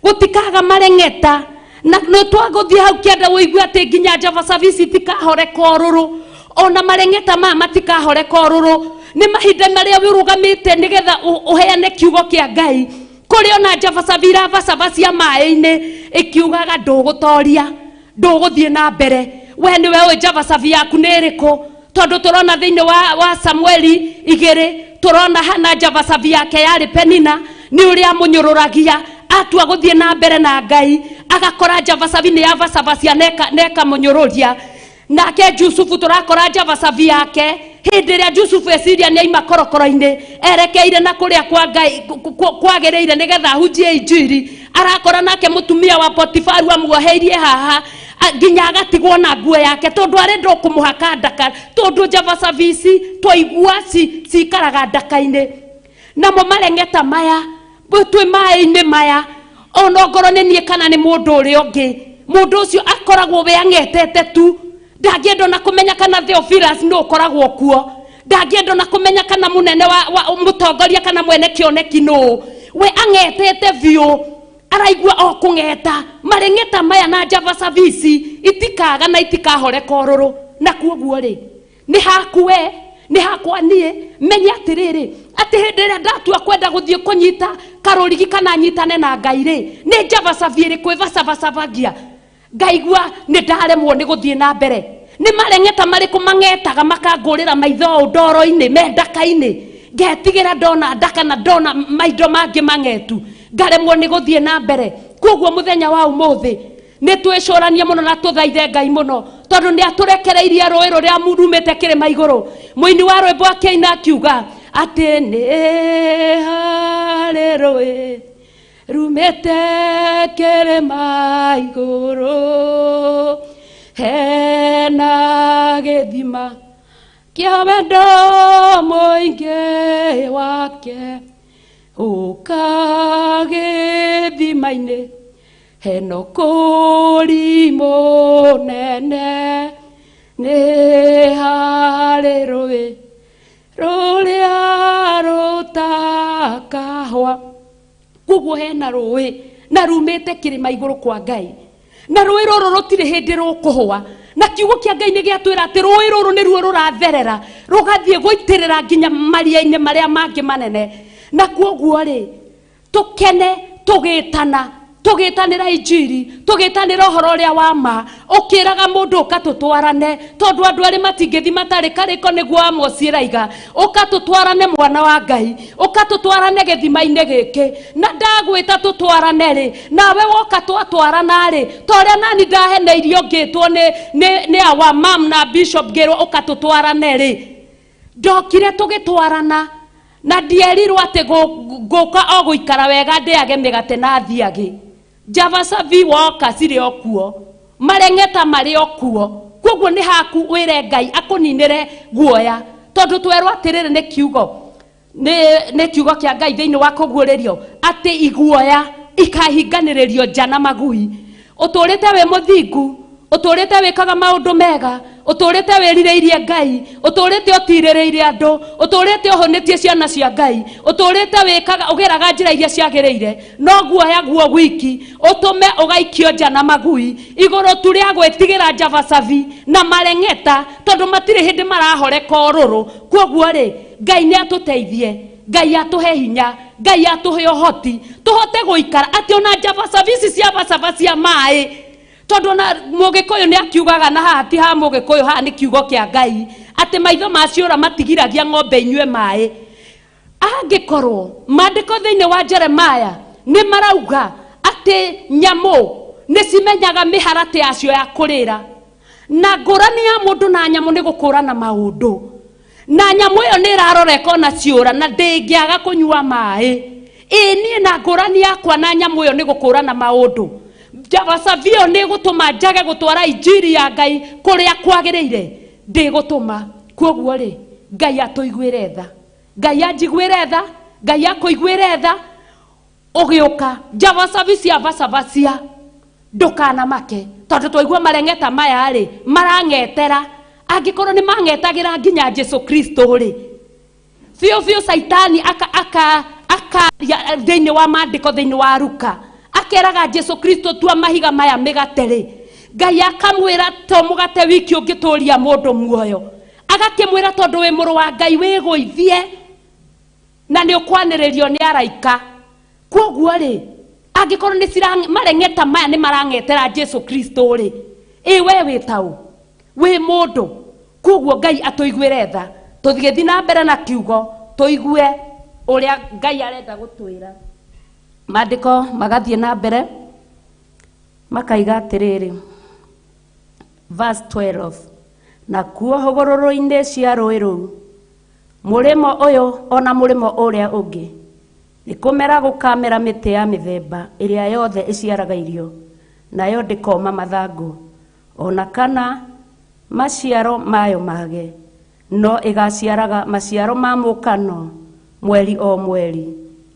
gutikaga marengeta na no twaguthie hau kienda uigua ati nginya Java service itikahoreka ũrũrũ ona marengeta ma matikahoreka ũrũrũ ni mahinda maria wi rugamite nigetha uheane kiugo kia Ngai kuri ona Java service irabacabacia maĩ-inĩ ikiugaga ndugutoria nduguthie na mbere we ni we Java service yaku ni iriku tondu turona thiini wa Samueli 2 turona hana Java service yake yari Penina ni uria munyururagia atua guthie na mbere na Ngai agakora Java service ni yabacabacia neka munyururia nake Jusufu turakora Java service yake Hindi ria Jusufu esiria ni aima korokoro-ini erekeire na kuria kwa Ngai kwagereire nigetha hunjie injiri arakora nake mutumia wa Potifaru amuoheirie haha nginya agatigwo na nguo yake tondu arenda kumuhaka ndaka tondu Java Service twaigua cikaraga ndaka-ini namo marengeta maya twi mai-ini maya onongoro ni nie kana ni mundu uri ungi mundu ucio akoragwo we angetete tu ndagiendo na kumenya kana Theophilus no koragwo kuo ndagiendo na kumenya kana munene wa mutongoria kana mwene kioneki no we angetete vio araigua o kungeta marengeta maya na Java Service itikaga na itikahore kororo na kuoguo ri ni hakuwe ni hakwa nie menya atiriri ati hindira ndatua kwenda guthie kunyita karorigi kana nyitane na Ngai ri ni Java Service kwivacavacagia ngaigua ni ndaremwo ni guthie na mbere ni marengeta mariku mangetaga makangurira maitho ndoro-ini mendaka-ini ngetigira ndona ndaka na ndona maindo mangi mangetu ngaremwo ni guthie na mbere koguo muthenya wa umuthi ni twicurania muno na tuthaithe Ngai muno tondu ni aturekereirie rũĩ rũrĩa murumĩte kĩrĩma igũrũ mũini wa rwĩmbo akĩina akiuga atĩ nĩ harĩ rũĩ rumĩte kĩrĩma igũrũ hena gĩthima kĩa wendo mũingĩ wake ũka gĩthima-inĩ heno kũri mũnene nĩ harĩ rũĩ rũrĩa rũtakahwa koguo hena rũĩ na rumĩte kĩrĩma igũrũ kwa Ngai na rũĩ rũrũ rũtirĩ hĩndĩ rũkũhwa na kiugo kĩa Ngai nĩ gĩatwĩra atĩ rũĩ rũrũ nĩruo rũratherera rũgathiĩ gũitĩrĩra nginya maria-inĩ marĩa mangĩ manene na koguo rĩ tũkene tũgĩtanĩra injiri tũgĩtanĩra ũhoro ũrĩa wa ma ũkĩraga mũndũ ũkatũtwarane tondu andũ arĩ matingĩthi matarĩ karĩko nĩguo Amos ĩraiga ũkatũtwarane mwana wa Ngai ũkatũtwarane gĩthima-inĩ gĩkĩ na ndagwĩta tũtwarane rĩ nawe woka twatwarana rĩ torĩa nani ndaheneirio ngĩtwo nĩ our mam na bishop ngĩrwo ũkatũtwarane rĩ ndokire tũgĩtwarana na ndierirwo atĩ ngũka o gũikara wega ndĩage mĩgate na thiagĩ Java Service woka cirĩ o kuo marengeta marĩ o kuo koguo nĩ haku wĩre Ngai akũninĩre guoya tondu twerwo atĩrĩrĩ nĩ kiugo kĩa Ngai thĩinĩ wa kũguũrĩrio atĩ iguoya ikahinganĩrĩrio nja na magui ũtũrĩte wĩ mũthingu ũtũrĩte wĩkaga maũndũ mega ũtũrĩte wĩrirĩirie Ngai ũtũrĩte ũtirĩrĩire andũ ũtũrĩte ũhonĩtie ciana cia Ngai ũtũrĩte wĩkaga ũgeraga njĩra iria ciagĩrĩire no guoya guo wiki ũtũme ũgaikio nja na magui igũrũ tu rĩa gwĩtigĩra Java Service na marengeta tondu matirĩ hĩndĩ marahoreka ũrũrũ koguo rĩ Ngai nĩ atũteithie Ngai atũhe hinya Ngai atũhe ũhoti tũhote gũikara atĩ ona Java Service cia bacaba cia maĩ tondu na Mũgĩkũyũ nĩ akiugaga na haha ti ha Mũgĩkũyũ haha nĩ kiugo kĩa Ngai atĩ maitho maciũra matigiragia ng'ombe inyue maĩ angĩkorwo maandĩko thĩinĩ wa Jeremaya nĩ marauga atĩ nyamũ nĩ cimenyaga mĩharatĩ yacio ya kũrĩra na ngũrani ya mũndũ na nyamũ nĩ gũkũrana maũndũ na nyamũ ĩyo nĩ ĩraroreka na ciũra na ndĩngĩaga kũnyua maĩ niĩ na ngũrani yakwa na nyamũ ĩyo nĩ gũkũrana maũndũ Java Service nĩ gũtũma njage gũtwara injiri ya Ngai kũrĩa kwagĩrĩire ndĩgũtũma koguo rĩ Ngai atũiguĩre tha Ngai anjiguĩre tha Ngai akũiguĩre tha ũgĩũka Java Service ya vacabacia ndũkanamake tondu twaigua marengeta maya rĩ marangetera angĩkorwo nĩ mangetagĩra nginya Jesu Kristo rĩ biũ Saitani aka thĩinĩ wa maandĩko thĩinĩ wa Luka akeraga Jesu Kristo tua mahiga maya mĩgate rĩ Ngai akamwĩra to mũgate wiki ũngĩtũria mũndũ muoyo agakĩmwĩra tondu wĩ mũrũ wa Ngai wĩgũithie na nĩ ũkwanĩrĩrio nĩ araika koguo rĩ angĩkorwo nĩ marengeta maya nĩ marangetera Jesu Kristo rĩ we wĩtaũ wĩ mũndũ koguo Ngai atũiguĩre tha tũthigĩthi na mbere na kiugo tũigue ũrĩa Ngai arenda gũtwĩra maandĩko magathiĩ na mbere makaiga atĩrĩrĩ verse 12 na kuo hogororo-inĩ cia rũĩ rũu mũrĩmo ũyũ ona mũrĩmo ũrĩa ũngĩ nĩ kũmera gũkamera mĩtĩ ya mĩthemba ĩrĩa yothe ĩciaraga irio nayo ndĩkoma mathangũ ona kana maciaro mayo mage no ĩgaciaraga maciaro ma mũkano mweri o mweri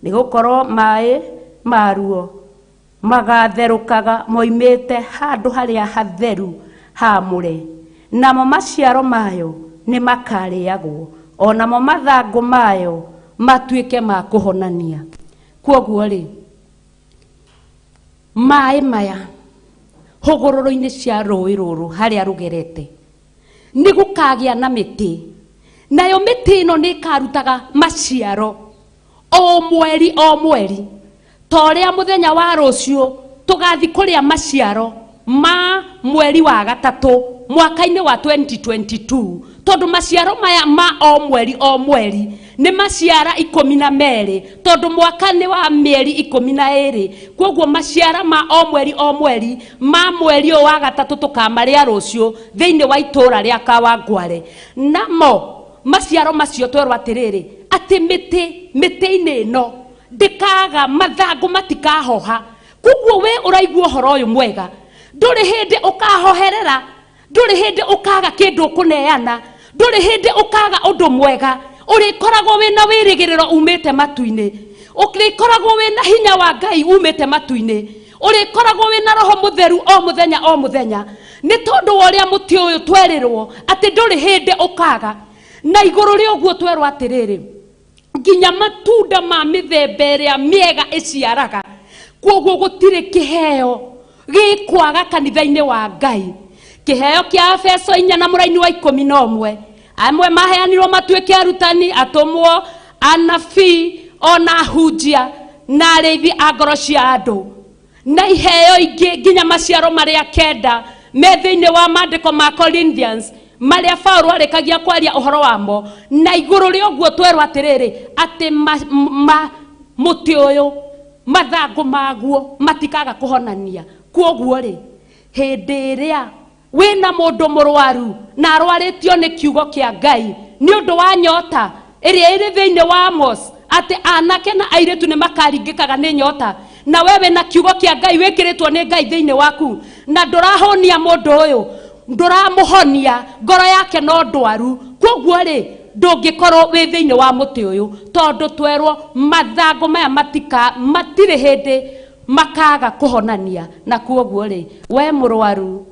nĩ gũkorwo maĩ maruo magatherũkaga moimĩte handũ harĩa hatheru hamũre namo maciaro mayo nĩ makarĩagwo onamo mathangũ mayo matuĩke ma kũhonania kwoguo rĩ maĩ maya hũgũrũrũ-inĩ cia rũĩ rũrũ harĩa rũgerete nĩ gũkagĩa na mĩtĩ nayo mĩtĩ ĩno nĩ ĩkarutaga maciaro o mweri ta ũrĩa mũthenya wa rũciũ tũgathi kũrĩa maciaro ma mweri wa gatatũ mwaka-inĩ wa 2022 tondũ maciaro maya ma o mweri nĩ maciara 12 tondũ mwaka nĩ wa mĩeri 12 kwoguo maciara ma o mweri ma mweri ũyũ wa gatatũ tũkamarĩa rũciũ thĩinĩ wa itũũra rĩa Kawangware namo maciaro macio twerwo atĩrĩrĩ atĩ mĩtĩ-inĩ ĩno ndĩkaga mathangũ matikahoha kwoguo we ũraigua ũhoro ũyũ mwega ndũrĩ hĩndĩ ũkahoherera ndũrĩ hĩndĩ ũkaga kĩndũ kũneana ndũrĩ hĩndĩ ũkaga ũndũ mwega ũrĩkoragwo wĩna wĩrĩgĩrĩro umĩte matu-inĩ ũrĩkoragwo wĩna hinya wa Ngai umĩte matu-inĩ ũrĩkoragwo wĩna roho mũtheru o mũthenya nĩ tondũ wa ũrĩa mũtĩ ũyũ twerĩrwo atĩ ndũrĩ hĩndĩ ũkaga na igũrũ rĩa ũguo twerwo atĩrĩrĩ nginya matunda ma mĩthemba ĩrĩa mĩega ĩciaraga kwoguo gũtirĩ kĩheo gĩkwaga kanitha-inĩ wa Ngai kĩheo kĩa Efeso 4 na mũraini wa 11 amwe maheanirwo matuĩke arutani atũmwo anabii ona hunjia na arĩithi a ngoro cia andũ na iheo ingĩ nginya maciaro marĩa 9 me thĩinĩ wa maandĩko ma Corinthians marĩa Paulo arĩkagia kwaria ũhoro wamo na igũrũ rĩa ũguo twerwo atĩrĩrĩ atĩ mũtĩ ũyũ mathangũ maguo matikaga kũhonania kwoguo rĩ hĩndĩ ĩrĩa wĩna mũndũ mũrwaru na arwarĩtio nĩ kiugo kĩa Ngai nĩ ũndũ wa nyota ĩrĩa ĩrĩ thĩinĩ wa Amos atĩ anake na airĩtu nĩ makaringĩkaga nĩ nyota na wewe na kiugo kĩa Ngai wĩkĩrĩtwo nĩ Ngai thĩinĩ waku na ndũrahonia mũndũ ũyũ ndũramũhonia ngoro yake no ndwaru kwoguo rĩ ndũngĩkorwo wĩ thĩinĩ wa mũtĩ ũyũ tondũ twerwo mathangũ maya matirĩ hĩndĩ makaga kũhonania na kwoguo rĩ we mũrwaru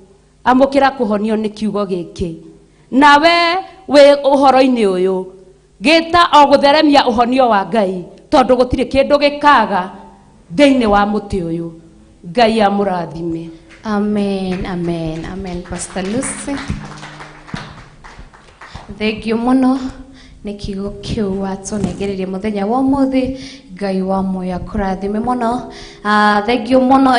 amũkĩra kũhonio nĩ kiugo gĩkĩ nawe wĩ ũhoro-inĩ ũyũ gĩta o gũtheremia ũhonio wa Ngai tondũ gũtirĩ kĩndũ gĩkaga thĩinĩ wa mũtĩ ũyũ Ngai amũrathime. Amen Pastor Lucy thengio mũno nĩ kiugo kĩu watũnengereire mũthenya wa ũmũthĩ Ngai wa muoyo akũrathime mũno thengio mũno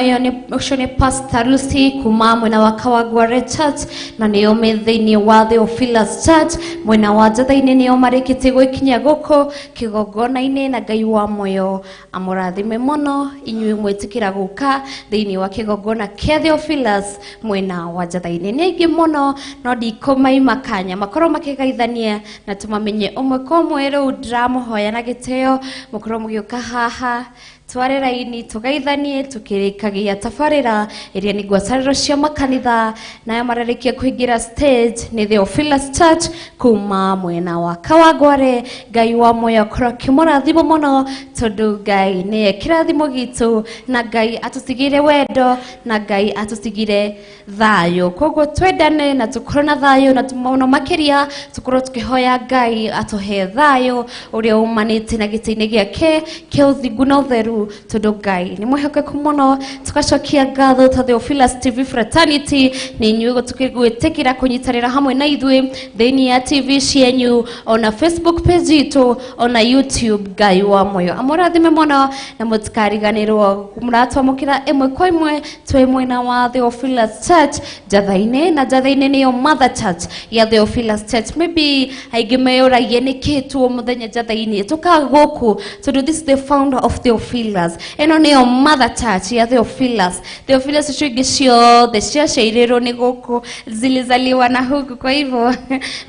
ũcio nĩ Pastor Lucy kuma mwena wa Kawangware Church na nĩo me thĩinĩ wa Theophilus Church mwena wa Njatha-inĩ nĩo marĩkĩtie gwĩkinyia gũkũ kĩgongona-inĩ na Ngai wa muoyo amũrathime mũno inyuĩ mwĩtĩkĩra gũka thĩinĩ wa kĩgongona kĩa Theophilus mwena wa Njatha-inĩ nĩ aingĩ mũno no ndikũmaimakanya makorwo makĩgeithania na tũmamenye ũmwe kwa ũmwe rĩu ndiramũhoya na gĩtĩo mũkorwo mũgĩũka haha tware raini tugeithanie tukirikagia tabarĩra ĩrĩa nĩ ngwatanĩro cia makanitha nayo mararĩkia kũingĩra stage nĩ Theophilus Church kuma mwena wa Kawangware Ngai wa muoyo akorwo akĩmũrathima mũno tondũ Ngai nĩye kĩrathimo gitũ na Ngai atũtigĩire wendo na Ngai atũtigĩire thayũ kwoguo twendane na tũkorwo na thayũ na mũno makĩria tũkorwo tũkĩhoya Ngai atũhe thayũ ũrĩa umanĩte na gĩtĩ-inĩ gĩake kĩa ũthingu na ũtheru tondũ Ngai nĩ mwĩhokeku mũno tugacokia ngatho ta Theophilus TV Fraternity nĩ inyuĩ tũkĩgwĩtĩkĩra kũnyitanĩra hamwe na ithuĩ thĩinĩ ya TV cianyu ona Facebook page itũ ona YouTube Ngai wa muoyo amũrathime mũno na mũtikariganĩrwo mũratwamũkĩra ĩmwe kwa ĩmwe twĩ mwena wa Theophilus Church Njatha-inĩ na Njatha-inĩ nĩyo Mother Church ya Theophilus Church maybe aingĩ meyũragia nĩkĩ tuo mũthenya Njatha-inĩ tũkaga gũkũ tondũ this is the founder of Theophilus Theophilus. Eno nĩyo mother church ya Theophilus. Theophilus icio ingĩ ciothe ciaciairĩrwo nĩ gũkũ, zilizaliwa na huku. Kwa hivyo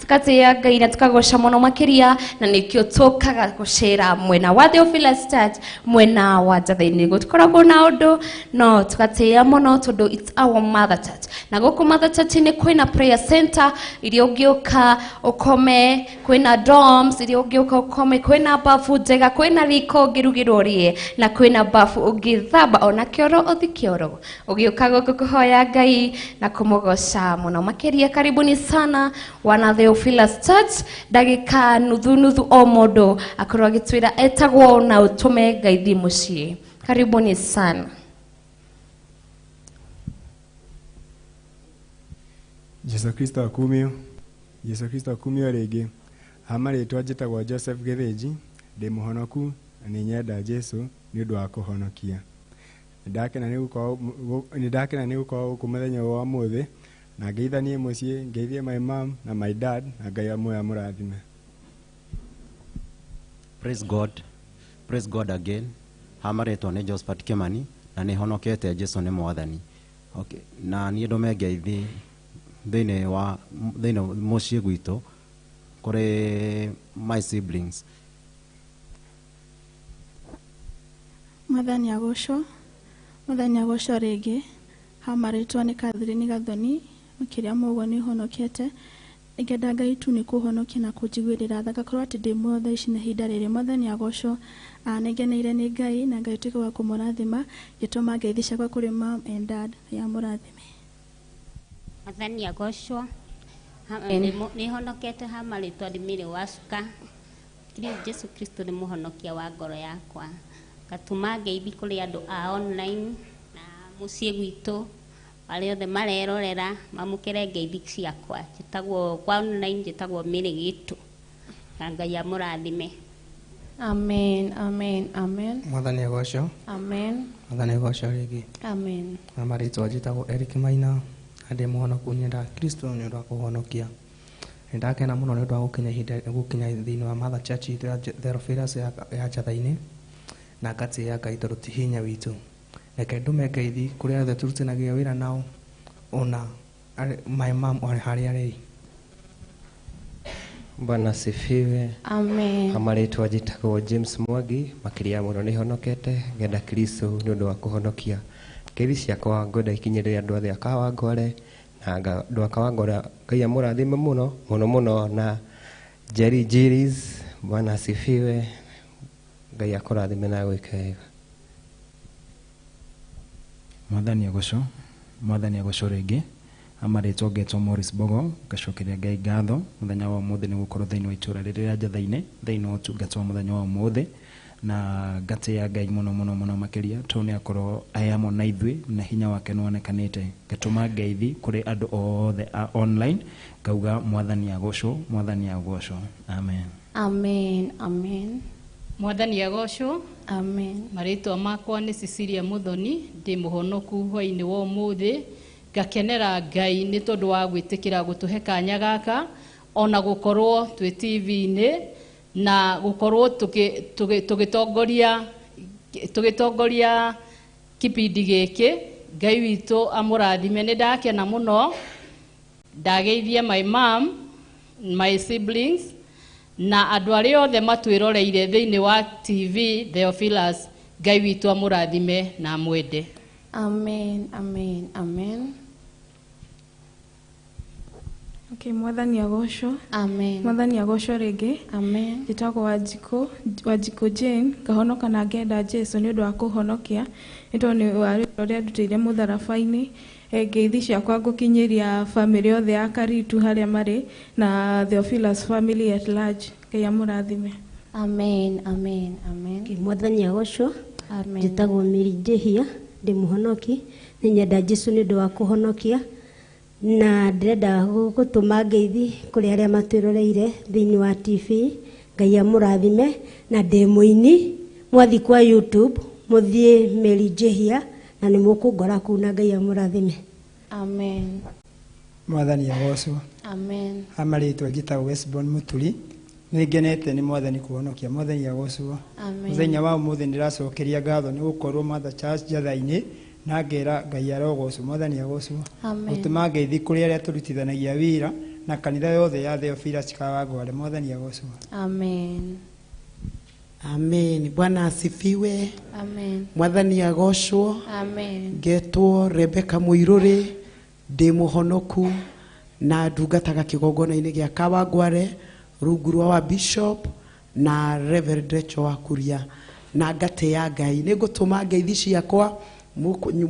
tukatĩĩa Ngai na tukagoca mũno makĩria, na nĩkĩo tũkaga gũcera mwena wa Theophilus church, mwena wa Njatha-inĩ. Gũtikoragwo na ũndũ no tukatĩĩa mũno tondũ it's our mother church. Na gũkũ mother church nĩ kwĩna prayer center iria ũngĩũka ũkome, kwĩna dorms iria ũngĩũka ũkome, kwĩna bafu njega, kwĩna riko ũngĩrugĩrwo ũrĩe, na kwĩna bafu ũngĩthamba ona kĩoro ũthi kĩoro ũgĩũka gũkũ kũhoya Ngai na kũmũgoca mũno makĩria. Karibuni sana wana Theophilus church. Ndagĩka nuthu o mũndũ akorwo agĩtwĩra etagwo na ũtũme ngeithi mũciĩ. Karibuni sana. Jesu Kristo akumio. Jesu Kristo akumio rĩngĩ. Hamarĩtwa njĩtagwo Joseph Gĩthĩnji, ndĩ mũhonoku na nĩ nyenda Jesu nĩ ũndũ wa kũhonokia. Nĩndakena nĩ gũkorwo gũkũ mũthenya wa ũmũthĩ na ngeithanie mũciĩ, ngeithie my mom na my dad, na Ngai amũoya mũrathime. Praise God. Praise God again. Hamarĩtwa nĩ Josephat Kimani na nĩ honokete Jesu nĩ Mwathani. Okay. Na niĩ ndũme ngeithi thĩinĩ mũciĩ gwitũ kũrĩ my siblings. Mwathani agocwo rĩngĩ. Hamarĩtwa nĩ Catherine Gathoni, makĩria mũguo nĩ honokete. Ngenda Ngai tu nĩ kũhonokia na kũnjiguĩrĩra tha, ngakorwo atĩ ndĩ muoyo ici na ihinda rĩrĩ. Mwathani agocwo. Nĩngeneire nĩ Ngai na Ngai tuĩke wa kũmũrathima, gĩtũma ngeithi ciakwa kũrĩ mom and dad ya mũrathime. Mwathani agocwo. Nĩ honokete. Hamarĩtwa Ndimĩrĩ Wacuka. Jesu Kristo nĩ mũhonokia wa ngoro yakwa. Ngatũma ngeithi kũrĩ andũ a online na mũciĩ gwitũ, arĩa othe marerorera mamũkĩre ngeithi ciakwa. Njĩtagwo kwa online, njĩtagwo Mĩrĩ Gĩtũ, na Ngai amũrathime. Amen, amen, amen. Mwathani agocwo. Amen. Mwathani agocwo rĩngĩ. Amen. Hamarĩtwa njĩtagwo Eric Maina, na ndĩ mũhonoku, nyenda Kristo nĩ ũndũ wa kũhonokia. Nĩndakena mũno nĩ ũndũ wa gũkinya thĩinĩ wa mother church ya Theophilus ya Njatha-inĩ, na ngatĩĩa Ngai tondũ ti hinya witũ. Reke ndũme ngeithi kũrĩa othe tũrutanagia wĩra nao, ona my mom harĩa arĩ. Bwana asifiwe. Amen. Hamarĩtwa njĩtagwo James Mwangi, makĩria mũno nĩ honokete, ngenda Kristo nĩ ũndũ wa kũhonokia. Ngeithi ciakwa ngwenda ikinyĩrĩre andũ othe a Kawangware na andũ a Kawangware, Ngai amũrathime mũno na Jerry Jiris. Bwana asifiwe. Ngai akũrathime na gwĩka wega. Mwathani agocwo rĩngĩ. Hamarĩtwa ngetwo Morris Bogo, ngacokeria Ngai ngatho mũthenya wa ũmũthĩ nĩ gũkorwo thĩinĩ wa itũũra rĩrĩ rĩa Njatha-inĩ, thĩinĩ wa ũtungata wa mũthenya wa ũmũthĩ, na ngatĩĩa Ngai mũno makĩria tondũ nĩ akorwo ayamo na ithuĩ na hinya wake nĩ wonekanĩte. Ngatũma ngeithi kũrĩ andũ othe a online, ngauga Mwathani agocwo. Amen. Amen, amen. Mwathani agocwo. Amen. Marĩtwa makwa nĩ Cecilia Muthoni, ndĩ mũhonoku hwaĩ-inĩ wa ũmũthĩ. Ngakenera Ngai nĩ tondũ wa gwĩtĩkĩra gũtũhe kanya gaka, ona gũkorwo twĩ TV-inĩ na gũkorwo tũgĩtongoria kipindi gĩkĩ. Ngai witũ amũrathime. Nĩ ndakena mũno. Ndageithie my mom, my siblings na andũ arĩa othe matwĩroreire thĩinĩ wa TV Theophilus. Ngai witũ amũrathime na mwende. Amen, amen, amen. Okay, Mwathani agocwo. Amen. Mwathani agocwo rĩngĩ. Amen. Njĩtagwo Wanjikũ Jane, ngahonoka na ngenda Jesu nĩ ũndũ wa kũhonokia. Nĩ tondũ nĩ warĩ ũrĩa ndutĩire mũtharaba-inĩ. Ngeithi ciakwa ngũkinyĩria family othe ya Karitu harĩa marĩ na Theophilus family at large. Ngai amũrathime. Amen, amen, amen. Okay, Mwathani agocwo. Amen. Njĩtagwo Mary Njĩhia, ndĩ mũhonoki, nĩ nyenda Jesu nĩ ũndũ wa kũhonokia, na ndĩrenda gũtũma ngeithi kũrĩ arĩa matwĩroreire thĩinĩ wa TV. Ngai amũrathime. Na ndĩ mũini, mwathi kwa YouTube mũthiĩ Mary Njĩhia na nĩ mũkũngora kũu na Ngai amũrathime. Amen. Mwathani agocwo. Amen. Hamarĩtwa njĩtagwo Westborn Mũturi, Nĩngenete nĩ Mwathani kũhonokia. Mwathani agocwo. Amen. Mũthenya wa ũmũthĩ ndĩracokeria ngatho nĩ gũkorwo Mother Church Njatha-inĩ na ngera Ngai arogocwo. Mwathani agocwo. Amen. Gũtũma ngeithi kũrĩ arĩa tũrutithanagia wĩra na kanitha yothe ya Theophilus Kawangware. Mwathani agocwo. Amen. Amen. Bwana asifiwe. Amen. Mwathani agocwo. Amen. Ngetwo Rebeka Muiruri ndi muhonoku na ndungataga kigongona-inĩ gĩa Kawangware rungu rwa wa Bishop na Reverend Rachel Wakuria na ngatĩa Ngai. Nĩ ngũtũma ngeithi ciakwa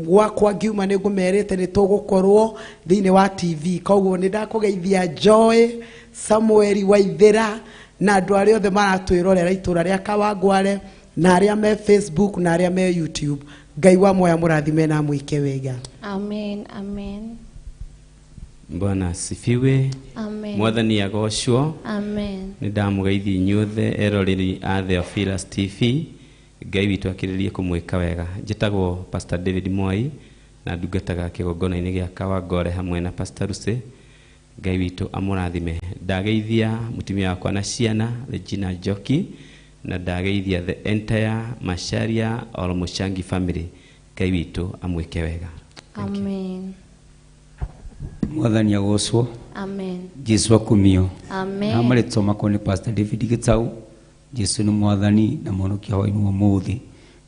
gwakwa ngiuma nĩ ngũmerĩte nĩ tũgũkorwo thĩinĩ wa TV. Koguo nĩ ndakũgeithia Joy Samuel Waithĩra na andũ arĩa othe maratwĩrorera itũra rĩa Kawangware na arĩa me Facebook na arĩa me YouTube. Ngai wa moya mũrathime na mwĩke wega. Amen. Amen. Bwana asifiwe. Amen. Mwathani agocwo. Amen. Nĩ ndamũgeithia inyuothe eroreri a Theophilus TV. Ngai witũ akĩrĩrie kũmwĩka wega. Njĩtagwo Pastor David Mwai na ndungataga kĩgongona-inĩ gĩa Kawangware hamwe na Pastor Lucy. Ngai witũ amũrathime. Ndageithia mũtumia wakwa na ciana Regina Njoki na ndageithia the entire Macharia or Mushangi family. Ngai witũ amwĩke wega. Amen. Mwathani agocwo. Amen. Jesu akumio. Amen. Amaretwo makoni Pastor David Gitau. Jesu nĩ Mwathani na mũhonokia wa inu ũmũthĩ.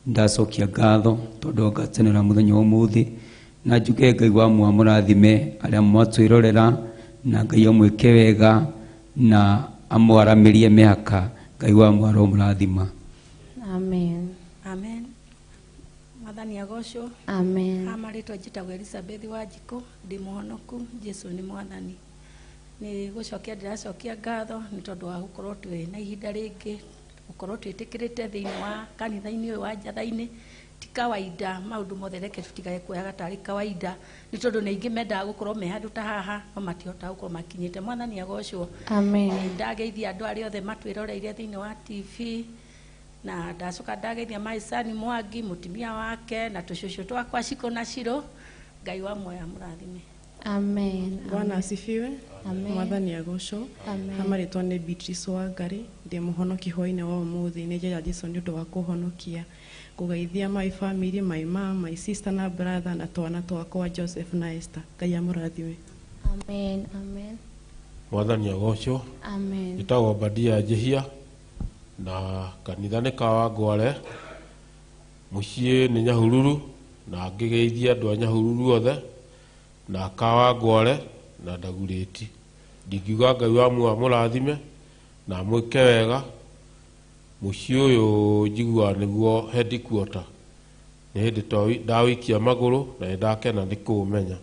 Ndacokia ngatho tondũ ngakenera mũthenya ũmũthĩ na njuge Ngai wa muoyo amũrathime arĩa mwatwĩrorera na Ngai amwĩke wega na amwaramĩrie mĩhaka. Ngai wa muoyo aromũrathima. Amen. Amen. Mwathani agocwo. Amen. Amaretwo njĩtagwo Elizabeth Wanjikũ ndi mũhonoku. Jesu nĩ Mwathani. Nĩ gũcokia ndĩracokia ngatho nĩ tondũ wa gũkorwo twĩ na ihinda rĩngĩ gũkorwo twĩtĩkĩrĩte thĩinĩ wa kanitha-inĩ ũyũ wa Njatha-inĩ. Ti kawaida maũndũ mothe reke tũtigae kuoyaga tarĩ kawaida nĩ tondũ nĩ aingĩ mendaga gũkorwo me handũ ta haha no matihotaga gũkorwo makinyĩte. Mwathani agocwo. Amen. Ndageithia andũ arĩa othe matwĩroreire thĩinĩ wa TV na ndacoka ndageithia Maisani Mwangi mũtumia wake na tũcũcũ twakwa Ciko na Ciro. Ngai wa muoyo amũrathime. Amen. Bwana asifiwe. Amen. Mwathani agocwo. Amen. Amaretwo nĩ Beatrice Wangari ndi mũhonoki hwaĩ-inĩ wa ũmũthĩ. Nĩ njeja Jesu nĩ ũndũ wa kũhonokia. Kũgeithia my family, my mom, my sister na brother na twana twakwa Joseph na Esther. Ngai amũrathime. Amen. Amen. Mwathani agocwo. Amen. Njĩtagwo Badia Njĩhia na kanitha nĩ Kawangware. Mũciĩ nĩ Nyahururu na ngĩgeithia andũ a Nyahururu othe na Kawangware na Ndagurĩti. Ndingiuga Ngai wa muoyo amũrathime na mwĩke wega. Mũciĩ ũyũ njiguaga nĩguo headquarter. Nĩ hĩndĩ ndawĩikia magũrũ na nĩndakena nĩ kũũmenya.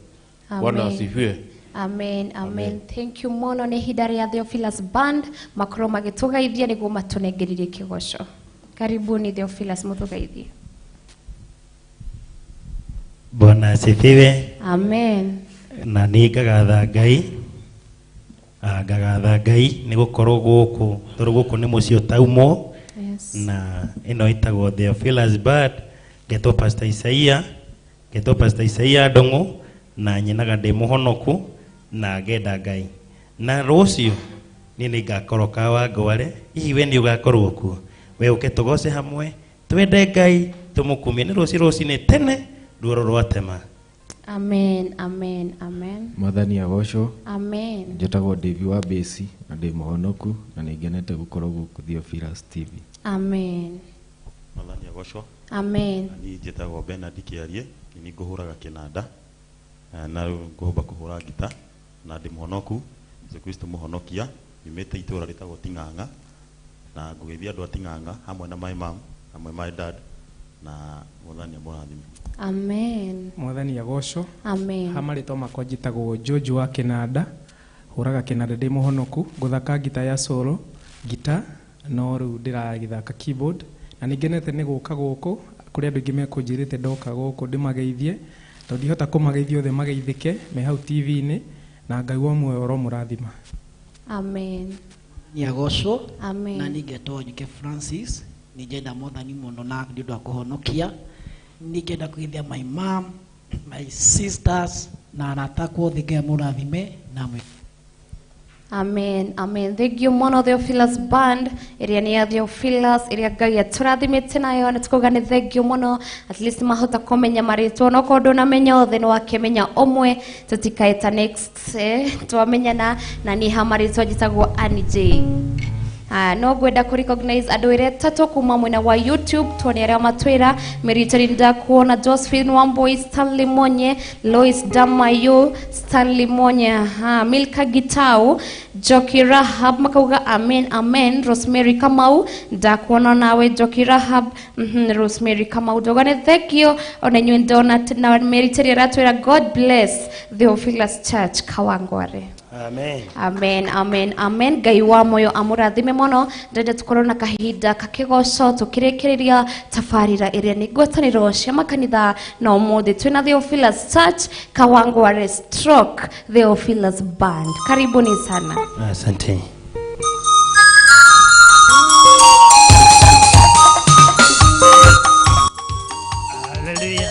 Bwana asifiwe. Amen. Amen. Thank you mono nĩ ihinda rĩa Theophilus Band makorwo magĩtũgeithia nĩguo matũnengeririe kĩgoco. Karibuni Theophilus mũtũgeithie. Bwana asifiwe. Amen. Na nĩ ngagatha Ngai nĩ gũkorwo gũkũ tondũ gũkũ nĩ mũciĩ ũtaumwo. Yes. Na ĩno ĩtagwo Theophilus Band. Ngetwo Pastor Isaia Ndong'u na nyenaga ndĩ mũhonoku na ngenda Ngai. Na rũciũ niĩ nĩ ngakorwo Kawangware. Hihi we nĩ ũgakorwo kuo. We ũke tũgoce hamwe twende Ngai tũmũkumie nĩ rũciinĩ tene ruoro rwatema. Amen. Amen. Amen. Mwathani agocwo. Amen. Njĩtagwo David wa Besi na ndĩ mũhonoku na nĩ ngenete gũkorwo gũkũ Theophilus TV. Amen. Mwathani agocwo. Amen. Niĩ njĩtagwo Bernard Kĩarie, nĩ ngũhũraga kĩnanda na ngũhũmba kũhũra ngita na ndĩ mũhonoku. Jesu Kristo mũhonokia nyumĩte itũũra rĩtagwo Ting'ang'a na ngũgeithia andũ a Ting'ang'a hamwe na my mom hamwe my dad na Mwathani amũrathime. Amen. Mwathani agocwo. Amen. Hamarĩtwo makwa njĩtagwo George wa kĩnanda, hũraga kĩnanda ndĩ mũhonoku, ngũthaka ngita ya solo, ngita no rĩu ndĩragĩthaka keyboard na nĩ ngenete nĩ gũka gũkũ kũrĩ andũ aingĩ mekũnjĩrĩte ndoka gũkũ ndĩmageithie tondũ ndihota kũmageithia othe mageithĩke me hau TV-inĩ na Ngai wa muoyo aromũrathima. Amen. Nĩ agocwo. Amen. Na nĩngetwo Nyike Francis nĩ njenda Mwathani mũno na nĩ ũndũ wa kũhonokia. Nĩngenda kũgeithia my mom, my sisters na arata akwa othe Ngai amũrathime na Amen, amen. Thengio mono Theophilus Band iria ni ya Theophilus iria Ngai aturathimite nayo na tukuga ni thengio mono, at least mahota kumenya maritwo no kondu na menya othe no akimenya omwe tutikaeta next twamenyana na ni hamaritwo jitagwo Annie J. No gwenda ku recognize andu ire tatu kuma mwena wa YouTube tuone aria matwira Meritarinda kuona Josephine Wamboi, Stanley Monye, Lois Damayo, Stanley Monye, Milka Gitau, Joki Rahab makauga amen amen. Rosemary Kamau ndakuona nawe Joki Rahab, Rosemary Kamau dogane thekio ona nywe donat na Meritari ratwira God bless Theophilus Church Kawangware. Amen. Amen, amen, amen. Ngai wa moyo amurathime mono. Ndenda tukorwo na kahinda kakigoco tukirekereria tafarira iria ni ngwataniro cia makanitha na umuthi twina Theophilus Church Kawangware stroke Theophilus Band. Karibuni sana. Asante. Hallelujah.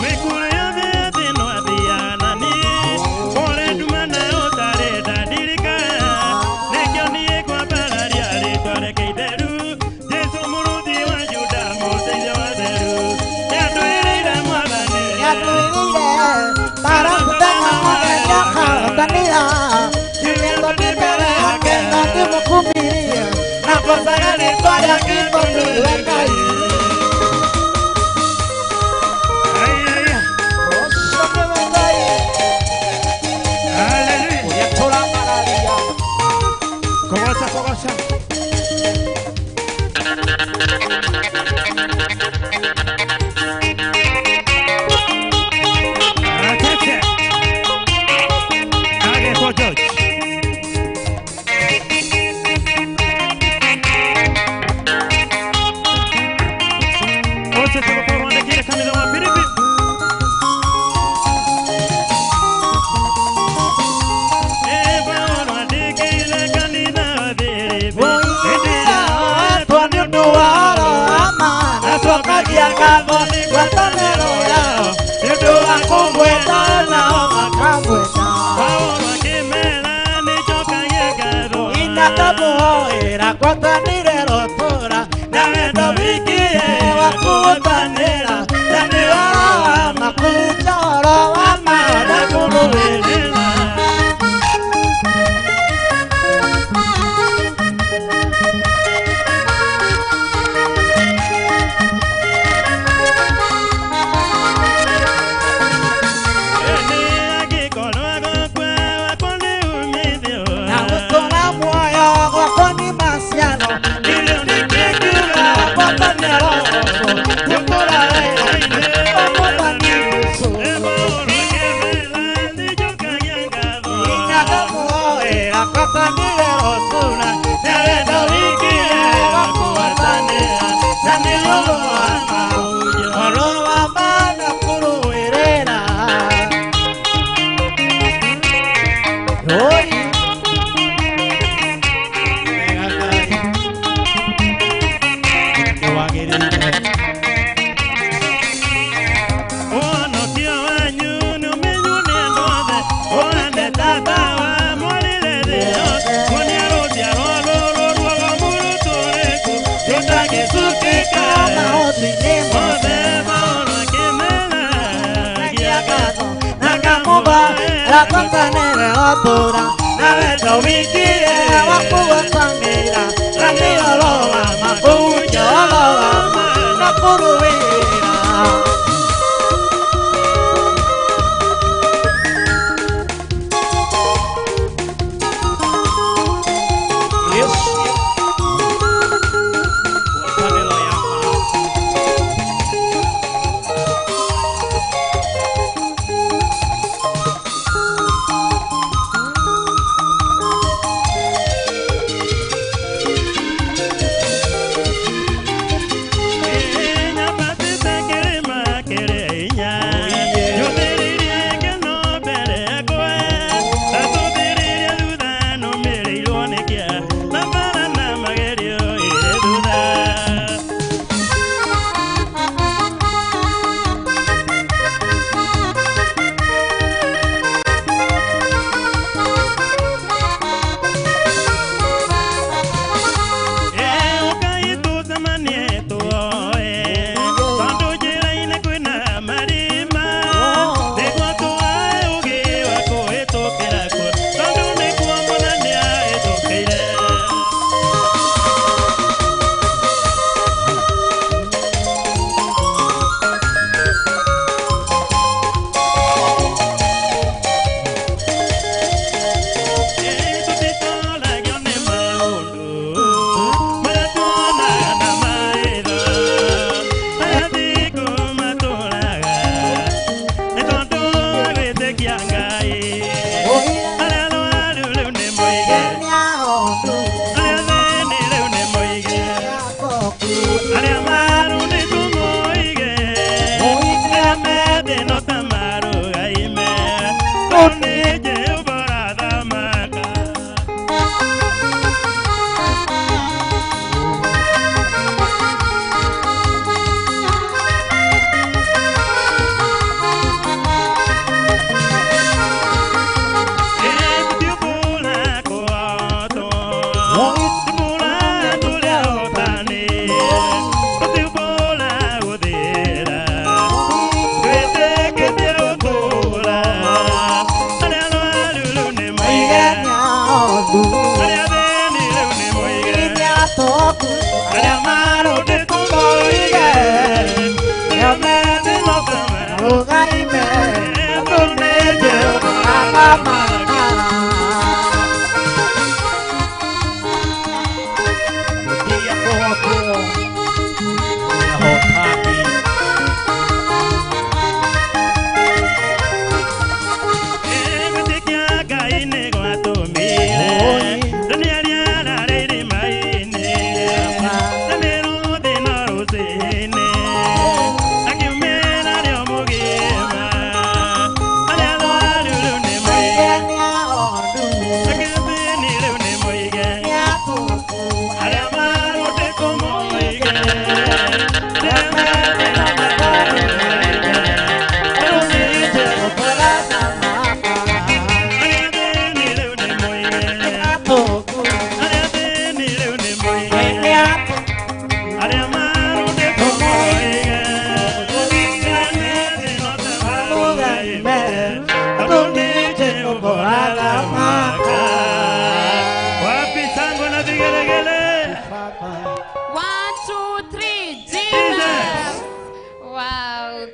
Me cure ya kito niwe Ngai. Ucio niwe Ngai. Uria turamararia. Kogoca kogoca.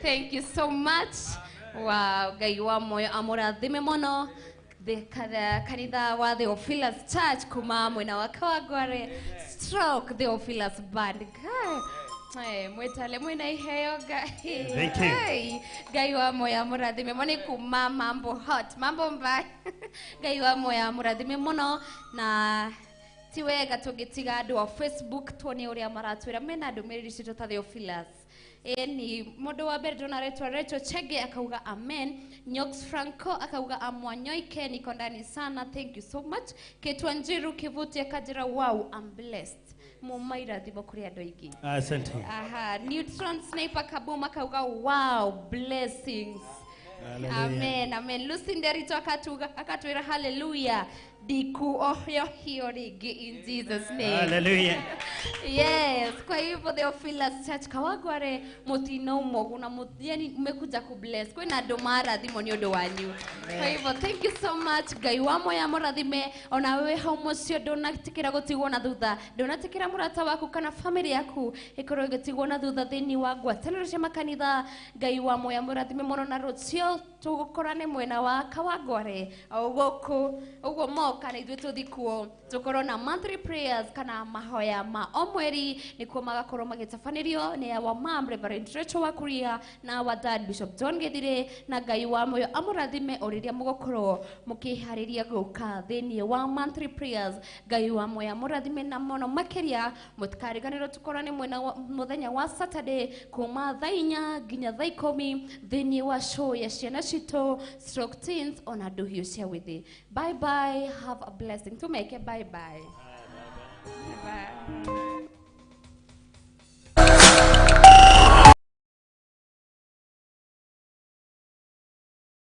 Thank you so much. Wow, Ngai wa moyo amurathime mono. Kanitha wa Theophilus Church kuma mwena wa Kawangware stroke Theophilus Band. Mwetale mwena iheo Ngai. Thank you. Ngai wa moyo amurathime mono kuma mambo hot, mambo mbaya. Ngai wa moyo amurathime mono na tiwega tugitiga andu wa Facebook tuone uria maratwira mena andu meriri cito ta Theophilus. Ni mundu wa mbere ndona retwa Rachel Chege akauga amen. Nyox Franco akauga amwanyoike niko ndani sana, thank you so much. Ketwa Njiru Kivuti akajira wow, I'm blessed. Mumaira thibo kuri andu aingi. Asante. Aha, Neutron Sniper Kabuma akauga wow, blessings. Hallelujah. Amen, amen. Lucy Nderito akatwira hallelujah. Diku ohyo hiyo rigi in Jesus name. Hallelujah. Yes, kwa hivyo Theophilus Church Kawangware mutino umogu na yani mmekuja kubless. Kwa na domara thimo ni odo wanyu. Kwa hivyo thank you so much. Ngai wa moya morathime ona wewe haumo cio donatikira gutigwo na thutha. Donatikira murata waku kana family yaku ikorwo gutigwo na thutha thini wa ngwataniro cia makanitha. Ngai wa moya morathime mono na rucio tugukorane mwena wa Kawangware ogoku ugo mo kana ithuĩ tũthi kuo tũkorwo na monthly prayers kana mahoya ma o mweri nĩkuo magakorwo magĩtabanĩrio nĩ our mom Reverend Rachel Wakuria na our dad Bishop John Githire na Ngai wa moyo amũrathime o rĩrĩa mũgũkorwo mũkĩharĩria gũka thĩinĩ wa monthly prayers. Ngai wa moyo amũrathime na mũno makĩria mũtikariganĩrwo tũkorane mũthenya wa Saturday kuma thaa 4 nginya thaa 10 thĩinĩ wa show ya ciana citũ stroke teens ona nduhio cia wĩthĩ. Bye bye, have a blessing. To make it bye bye. Bye bye.